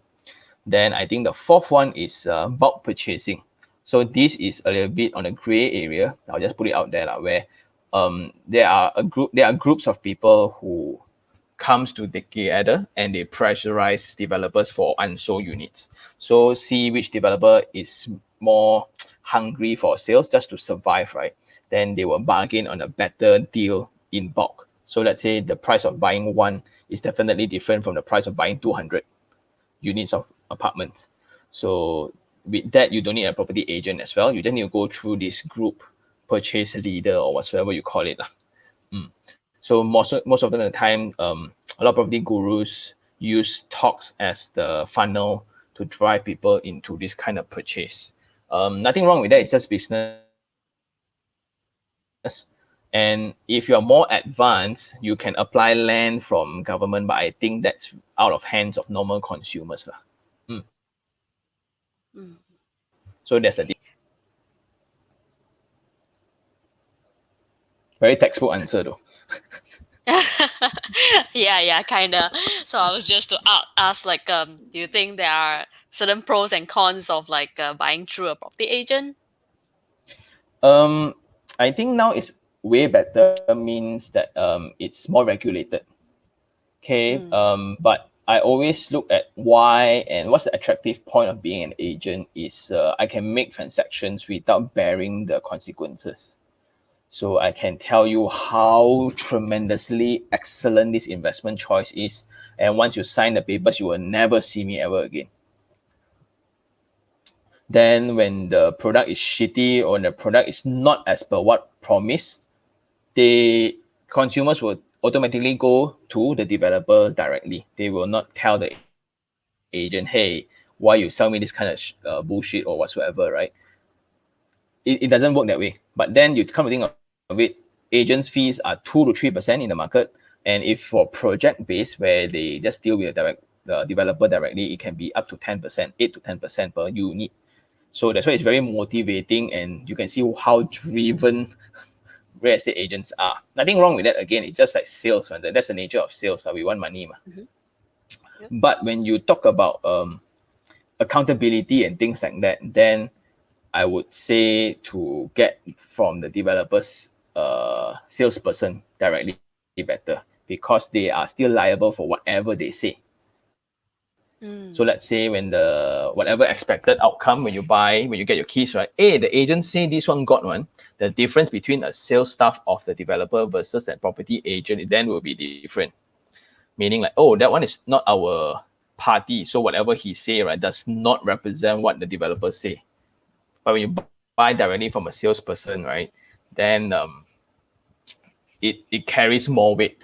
Then I think the fourth one is bulk purchasing. So this is a little bit on a gray area. I'll just put it out there where there are groups of people who comes together and they pressurize developers for unsold units. So see which developer is more hungry for sales just to survive, right? Then they will bargain on a better deal in bulk. So let's say the price of buying one is definitely different from the price of buying 200 units of apartments. So with that, you don't need a property agent as well. You just need to go through this group purchase leader or whatsoever you call it. So most of the time, a lot of property gurus use talks as the funnel to drive people into this kind of purchase. Nothing wrong with that. It's just business. And if you're more advanced, you can apply land from government, but I think that's out of hands of normal consumers. Mm. So that's the very textbook answer though. Yeah, kinda. So I was just to ask, like, do you think there are certain pros and cons of like buying through a property agent? Um, I think now it's way better means that it's more regulated. Okay, Mm. but I always look at why and what's the attractive point of being an agent is I can make transactions without bearing the consequences. So I can tell you how tremendously excellent this investment choice is. And once you sign the papers, you will never see me ever again. Then when the product is shitty or the product is not as per what promised, they consumers will automatically go to the developer directly. They will not tell the agent, hey, why you sell me this kind of bullshit or whatsoever, right? It doesn't work that way. But then you come to think of it, agents' fees are 2 to 3% in the market. And if for project based where they just deal with the developer directly, it can be up to 10%, 8 to 10% per unit. So that's why it's very motivating, and you can see how driven real estate agents are. Nothing wrong with that. Again, it's just like sales, man. That's the nature of sales. We want money. Mm-hmm. Yep. But when you talk about accountability and things like that, then I would say to get from the developer's salesperson directly better, because they are still liable for whatever they say. So let's Mm. say when the whatever expected outcome when you get your keys, right? Hey, the agent say this one got one. The difference between a sales staff of the developer versus a property agent then will be different. Meaning like, oh, that one is not our party. So whatever he say, right, does not represent what the developer say. But when you buy directly from a salesperson, right, then it carries more weight.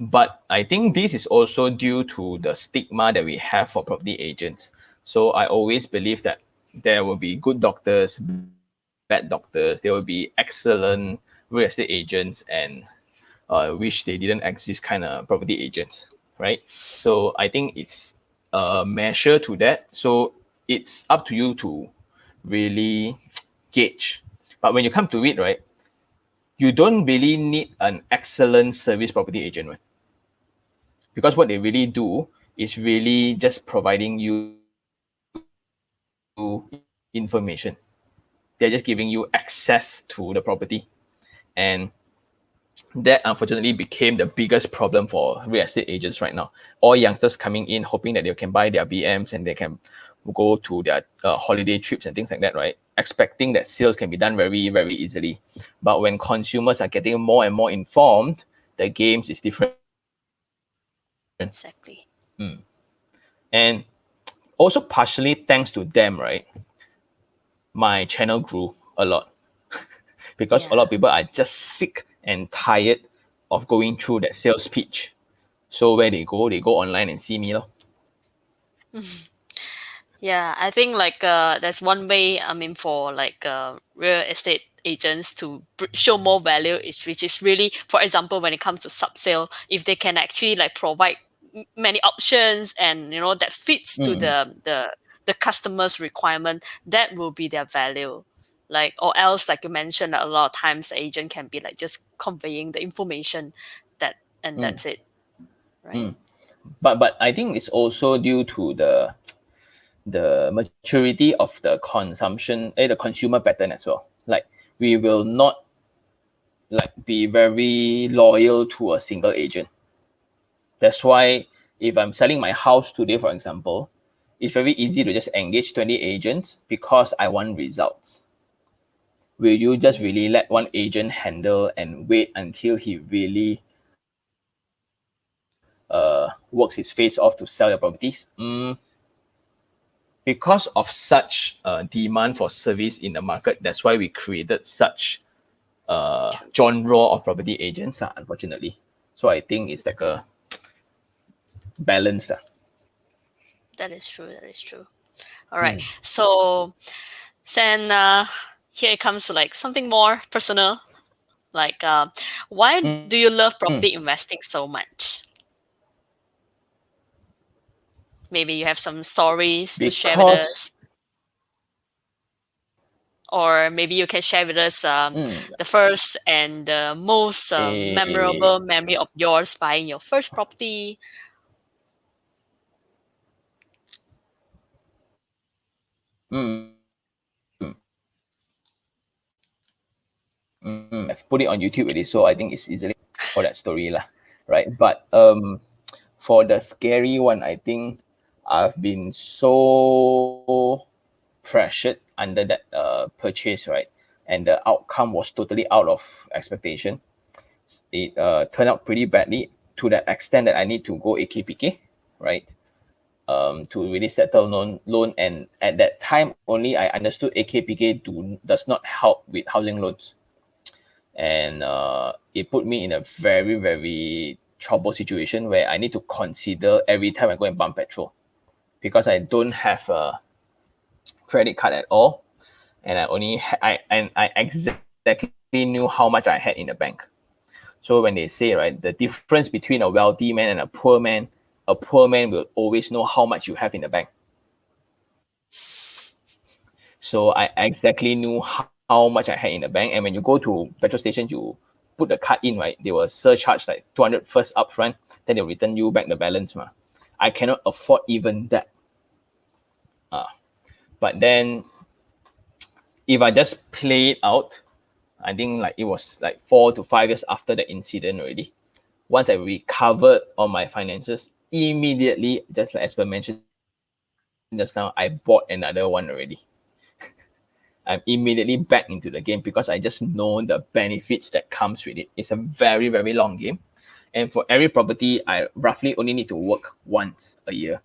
But I think Mm. this is also due to the stigma that we have for property agents. So I always believe that there will be good doctors, bad doctors, there will be excellent real estate agents, and wish they didn't exist kind of property agents, right? So I think it's a measure to that. So it's up to you to really gauge. But when you come to it, right, you don't really need an excellent service property agent, right? Because what they really do is really just providing you information. They're just giving you access to the property. And that unfortunately became the biggest problem for real estate agents right now. All youngsters coming in hoping that they can buy their BMs and they can go to their holiday trips and things like that, right? Expecting that sales can be done very, very easily. But when consumers are getting more and more informed, the games is different. Exactly. And also partially thanks to them, right? My channel grew a lot because a Yeah. lot of people are just sick and tired of going through that sales pitch. So where they go online and see me. Lor. Yeah, I think like there's one way, I mean, for like real estate agents to show more value, which is really, for example, when it comes to sub sale, if they can actually like provide many options and that fits to Mm, the customer's requirement, that will be their value. Like, or else, like you mentioned, a lot of times the agent can be like just conveying the information that and mm, that's it, right? mm. But I think it's also due to the the maturity of the consumption, the consumer pattern as well. Like we will not like be very loyal to a single agent. That's why if I'm selling my house today, for example, it's very easy to just engage 20 agents because I want results. Will you just really let one agent handle and wait until he really works his face off to sell your properties? Because of such demand for service in the market, that's why we created such genre of property agents, unfortunately. So I think it's like a balance. That is true. That is true. All right. So then here it comes to like something more personal. Like, why do you love property investing so much? Maybe you have some stories to share with Because us, or maybe you can share with us the first and the most a memorable memory of yours buying your first property. I've put it on YouTube already, so I think it's easily for that story lah, right? But for the scary one, I think I've been so pressured under that purchase, right? And the outcome was totally out of expectation. It turned out pretty badly to the extent that I need to go AKPK, right? To really settle loan. And at that time only I understood AKPK does not help with housing loans. And it put me in a very, very troubled situation where I need to consider every time I go and pump petrol, because I don't have a credit card at all, and I exactly knew how much I had in the bank. So when they say, right, the difference between a wealthy man and a poor man will always know how much you have in the bank. So I exactly knew how much I had in the bank. And when you go to petrol station, you put the card in, right? They will surcharge like 200 first upfront, then they'll return you back the balance. I cannot afford even that. But then if I just play it out, I think like it was like 4 to 5 years after the incident already. Once I recovered on my finances, immediately, just like as per mentioned just now, I bought another one already. I'm immediately back into the game because I just know the benefits that comes with it. It's a very, very long game. And for every property, I roughly only need to work once a year.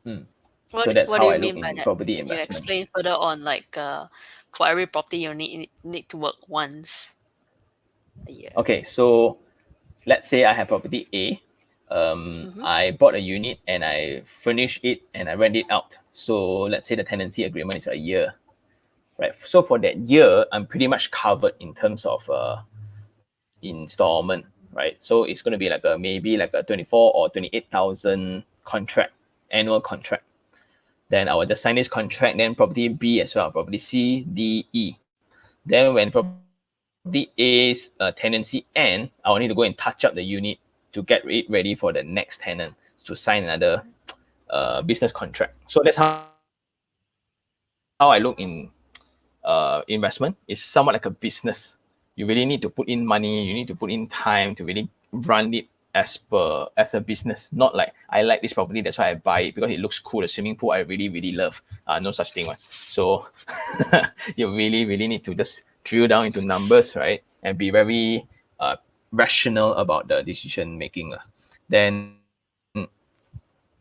So that's What do how you I look mean by in that? property Can you investment. explain further on like for every property you need to work once a year? Okay, so let's say I have property A. Mm-hmm. I bought a unit and I furnish it and I rent it out. So let's say the tenancy agreement is a year, right? So for that year, I'm pretty much covered in terms of installment, right? So it's going to be like a maybe like a 24 or 28,000 contract, annual contract. Then I will just sign this contract. Then property B as well, property C, D, E. Then when property A's tenancy end, I will need to go and touch up the unit to get it ready for the next tenant to sign another business contract. So that's how I look in investment. It's somewhat like a business. You really need to put in money, you need to put in time to really run it as a business. Not like I like this property, that's why I buy it because it looks cool. The swimming pool I really, really love. No such thing, right? So you really need to just drill down into numbers, right? And be very rational about the decision making. Then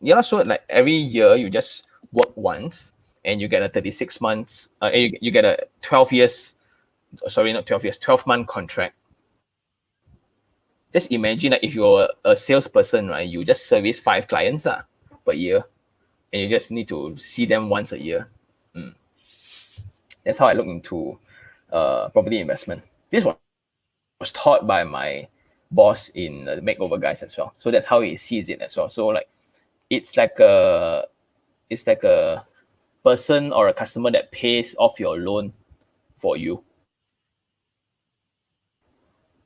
yeah, so like every year you just work once and you get a 36 months, you get a 12 years, sorry, not 12 years, 12-month contract. Just imagine that if you're a salesperson, right, you just service 5 clients per year, and you just need to see them once a year. That's how I look into property investment. This was taught by my boss in the makeover guys as well. So that's how he sees it as well. So like it's like a person or a customer that pays off your loan for you.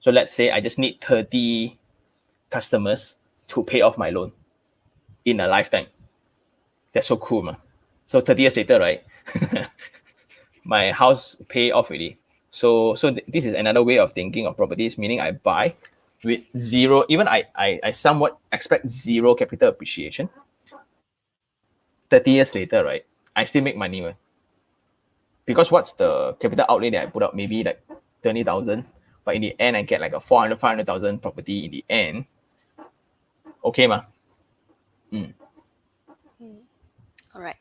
So let's say I just need 30 customers to pay off my loan in a lifetime. That's so cool, man. So 30 years later, right? My house pay off already. So this is another way of thinking of properties, meaning I buy with zero, even I somewhat expect zero capital appreciation. 30 years later, right? I still make money, man. Because what's the capital outlay that I put up? Maybe like 20,000. But in the end, I get like a 500,000 property in the end. Okay, ma. All right.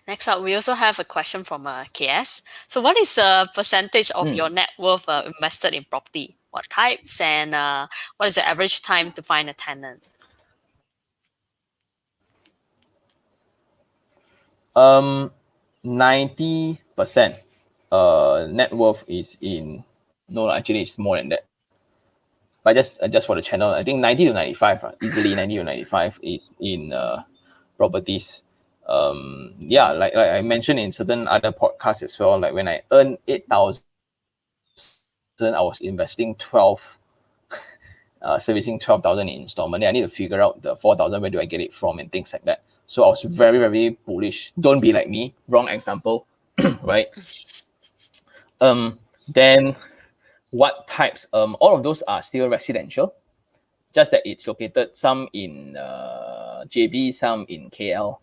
Next up, we also have a question from KS. So, what is the percentage of your net worth invested in property? What types and what is the average time to find a tenant? 90% net worth is in, no, actually it's more than that. But just for the channel, I think 90 to 95, easily 90 to 95 is in properties. Yeah, like I mentioned in certain other podcasts as well, like when I earn 8,000, I was investing 12, servicing 12,000 in installment. Then I need to figure out the 4,000, where do I get it from and things like that. So I was very, very bullish. Don't be like me. Wrong example, right? Then what types? All of those are still residential, just that it's located some in JB, some in KL,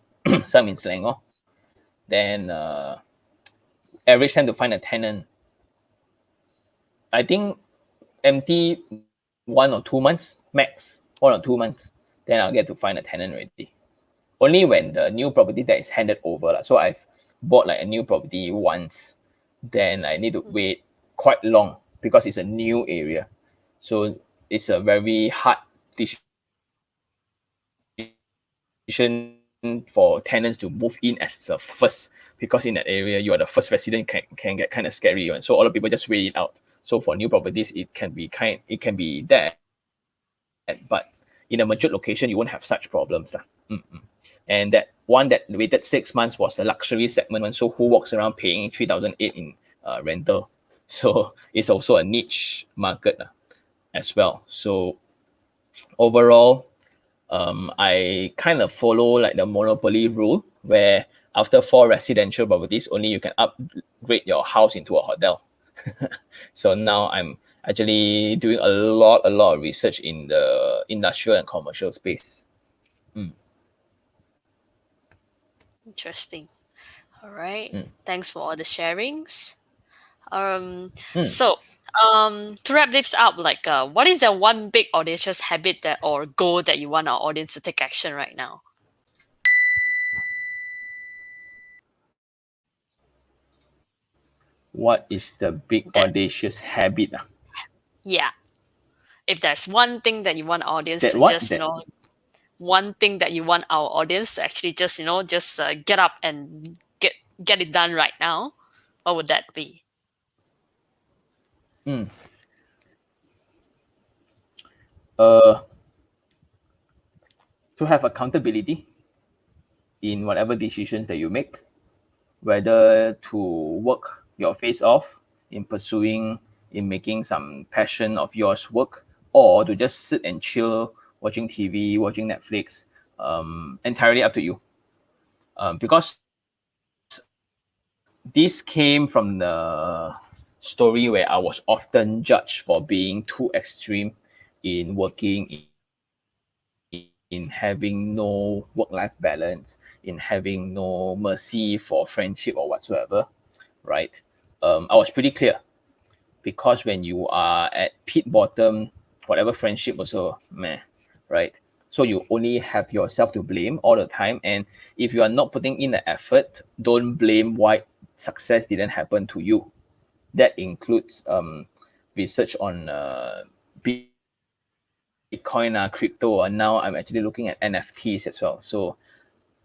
some in Selangor. Then average time to find a tenant, I think empty 1 or 2 months max, 1 or 2 months. Then I'll get to find a tenant already. Only when the new property that is handed over. So I've bought like a new property once, then I need to wait quite long because it's a new area. So it's a very hard decision for tenants to move in as the first, because in that area you are the first resident, can get kind of scary. And so all the people just wait it out. So for new properties, it can be that, but in a mature location, you won't have such problems. And that one that waited 6 months was a luxury segment. So who walks around paying 3,008 in rental? So it's also a niche market as well. So overall, I kind of follow like the monopoly rule, where after 4 residential properties, only you can upgrade your house into a hotel. So now I'm actually doing a lot of research in the industrial and commercial space. Interesting. All right. Mm. Thanks for all the sharings. Um, Mm. so to wrap this up, like, what is the one big audacious habit that or goal that you want our audience to take action right now? What is the big That audacious habit? Yeah, if there's one thing that you want our audience That to what? just That one thing that you want our audience to actually just just get up and get it done right now, what would that be? mm. uh to have accountability in whatever decisions that you make, whether to work your face off in pursuing, in making some passion of yours work, or to just sit and chill watching TV, watching Netflix. Entirely up to you. Because this came from the story where I was often judged for being too extreme in working, in having no work-life balance, in having no mercy for friendship or whatsoever, right? I was pretty clear, because when you are at pit bottom, whatever friendship also meh, right? So you only have yourself to blame all the time. And if you are not putting in the effort, don't blame why success didn't happen to you. That includes research on Bitcoin, crypto, and now I'm actually looking at NFTs as well. So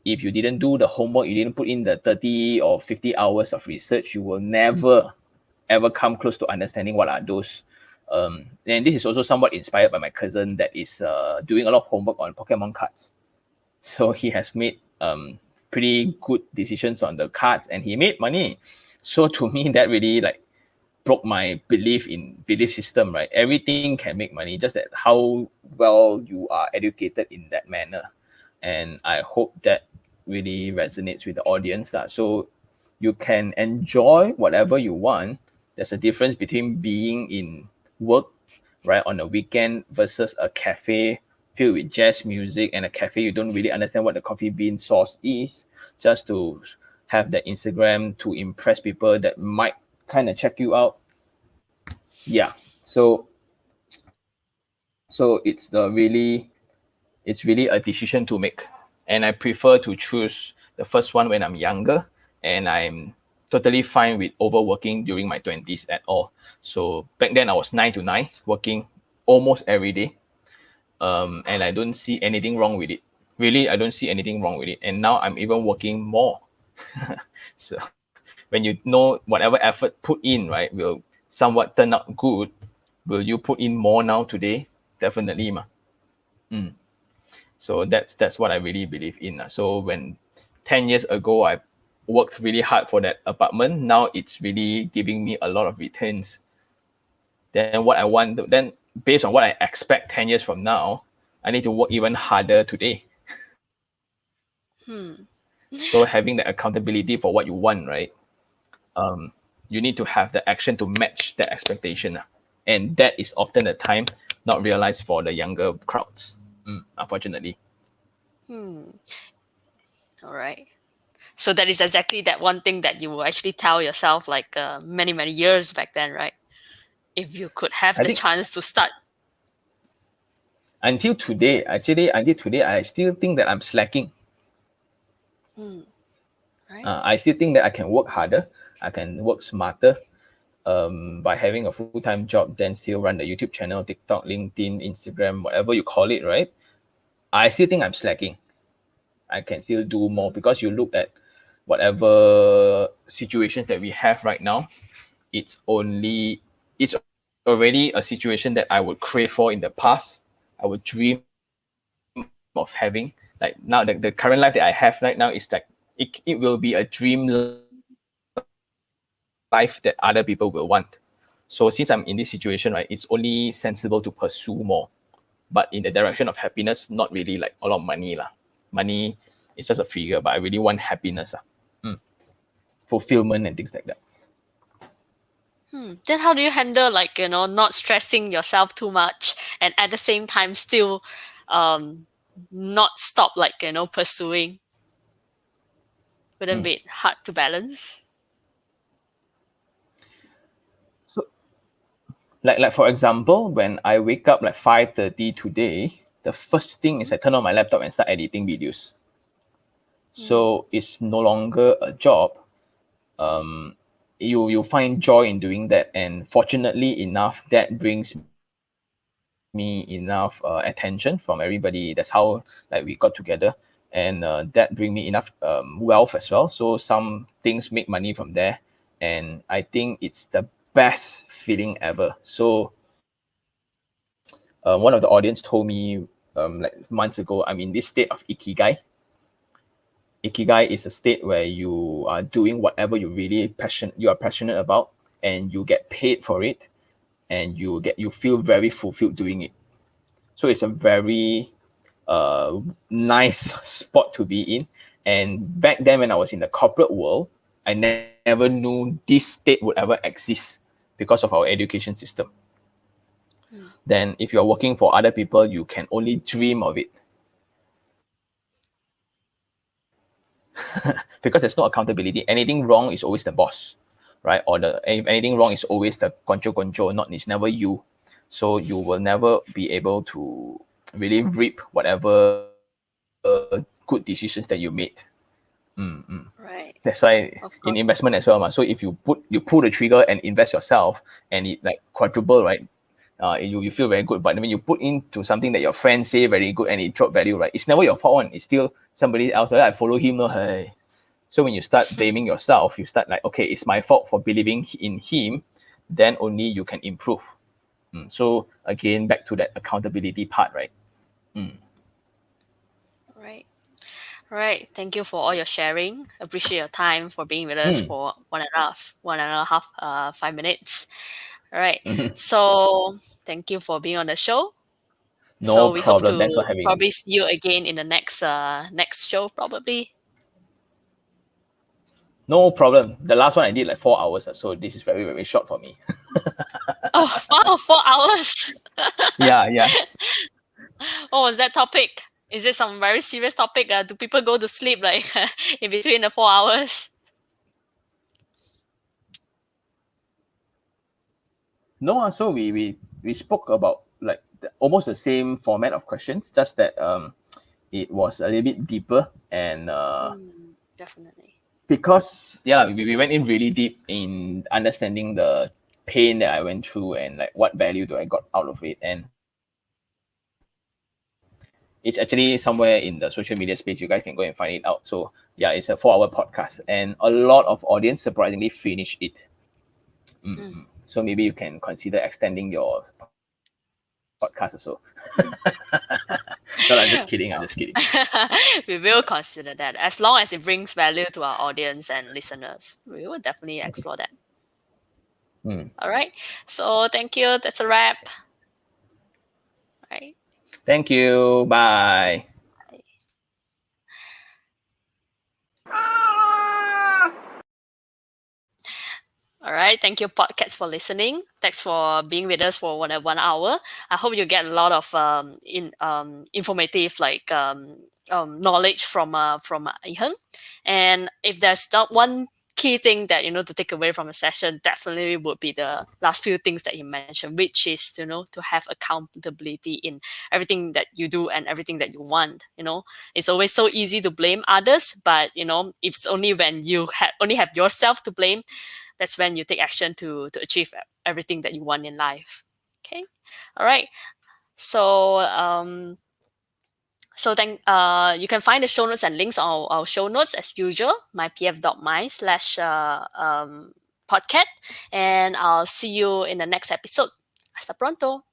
if you didn't do the homework, you didn't put in the 30 or 50 hours of research, you will never ever come close to understanding what are those. And this is also somewhat inspired by my cousin that is doing a lot of homework on Pokemon cards. So he has made pretty good decisions on the cards, and he made money. So to me, that really like broke my belief system, right? Everything can make money, just that how well you are educated in that manner. And I hope that really resonates with the audience lah. So you can enjoy whatever you want. There's a difference between being in work, right, on a weekend versus a cafe filled with jazz music and a cafe you don't really understand what the coffee bean sauce is, just to have that Instagram to impress people that might kind of check you out. Yeah. So it's really a decision to make. And I prefer to choose the first one when I'm younger, and I'm totally fine with overworking during my 20s at all. So back then I was 9 to 9 working almost every day. And I don't see anything wrong with it. Really, I don't see anything wrong with it. And now I'm even working more. So when you know whatever effort put in, right, will somewhat turn out good, will you put in more now today? Definitely, ma. Mm. So that's what I really believe in. So when 10 years ago I worked really hard for that apartment, now it's really giving me a lot of returns. Then what I want, then based on what I expect 10 years from now, I need to work even harder today. Hmm. So having the accountability for what you want, right? Um, you need to have the action to match that expectation. And that is often the time not realized for the younger crowds, unfortunately. Hmm. All right. So that is exactly that one thing that you will actually tell yourself like many, many years back then, right? If you could have I the think chance to start. until today, actually, until today, I still think that I'm slacking. Hmm. Right. I still think that I can work harder, I can work smarter, by having a full-time job, then still run the YouTube channel, TikTok, LinkedIn, Instagram, whatever you call it, right? I still think I'm slacking. I can still do more because you look at whatever situations that we have right now, it's already a situation that I would crave for in the past. I would dream of having. Like now, the current life that I have right now is like it will be a dream life that other people will want. So since I'm in this situation, right, it's only sensible to pursue more, but in the direction of happiness, not really like a lot of money lah. Money is just a figure, but I really want happiness. Fulfillment and things like that. Then how do you handle like, not stressing yourself too much and at the same time still um not stop like, pursuing? Wouldn't Mm. be hard to balance? So like for example, when I wake up like 5:30 today, the first thing is I turn on my laptop and start editing videos. Hmm. So it's no longer a job. Um, you find joy in doing that, and fortunately enough, that brings me enough attention from everybody. That's how like we got together, and that bring me enough wealth as well. So some things make money from there, and I think it's the best feeling ever. So one of the audience told me like months ago, I'm in this state of ikigai. Ikigai is a state where you are doing whatever you are passionate about, and you get paid for it, and you feel very fulfilled doing it. So it's a very nice spot to be in. And back then when I was in the corporate world, I never knew this state would ever exist because of our education system. Then if you're working for other people, you can only dream of it. Because there's no accountability. Anything wrong is always the boss, right? Or if anything wrong is always the control, not it's never you. So you will never be able to really reap whatever good decisions that you made. That's Right. why in Of investment course. as well, so if you pull the trigger and invest yourself, and it like quadruple, right? You feel very good. But when you put into something that your friends say very good and it drop value, right? It's never your fault one. It's still somebody else. Like, I follow him, no, hey. So when you start blaming yourself, you start like, okay, it's my fault for believing in him. Then only you can improve. So again, back to that accountability part, right? Right. Right. Thank you for all your sharing. Appreciate your time for being with us Mm. for 5 minutes. All right. So thank you for being on the show. No So we hope problem. to Thanks for having me. probably see you again in the next show probably. No problem. The last one I did like 4 hours, so this is very, very short for me. Oh, wow, 4 hours. Yeah. What was that topic? Is it some very serious topic? Do people go to sleep like in between the 4 hours? No, so we spoke about like almost the same format of questions, just that it was a little bit deeper and Definitely. because we went in really deep in understanding the pain that I went through and like what value do I got out of it. And it's actually somewhere in the social media space. You guys can go and find it out. So yeah, it's a 4 hour podcast and a lot of audience surprisingly finished it. So maybe you can consider extending your podcast also. No, I'm just kidding. I'm just kidding. We will consider that as long as it brings value to our audience and listeners. We will definitely explore that. Mm. All right. So thank you. That's a wrap. Right. Thank you. Bye. All right. Thank you, podcasts, for listening. Thanks for being with us for 1 hour. I hope you get a lot of informative knowledge from Iherng. And if there's not one key thing that to take away from a session, definitely would be the last few things that you mentioned, which is to have accountability in everything that you do and everything that you want. It's always so easy to blame others, but it's only when you only have yourself to blame, that's when you take action to achieve everything that you want in life. Okay. All right. So you can find the show notes and links on our show notes as usual, mypf.my/podcast, and I'll see you in the next episode. Hasta pronto.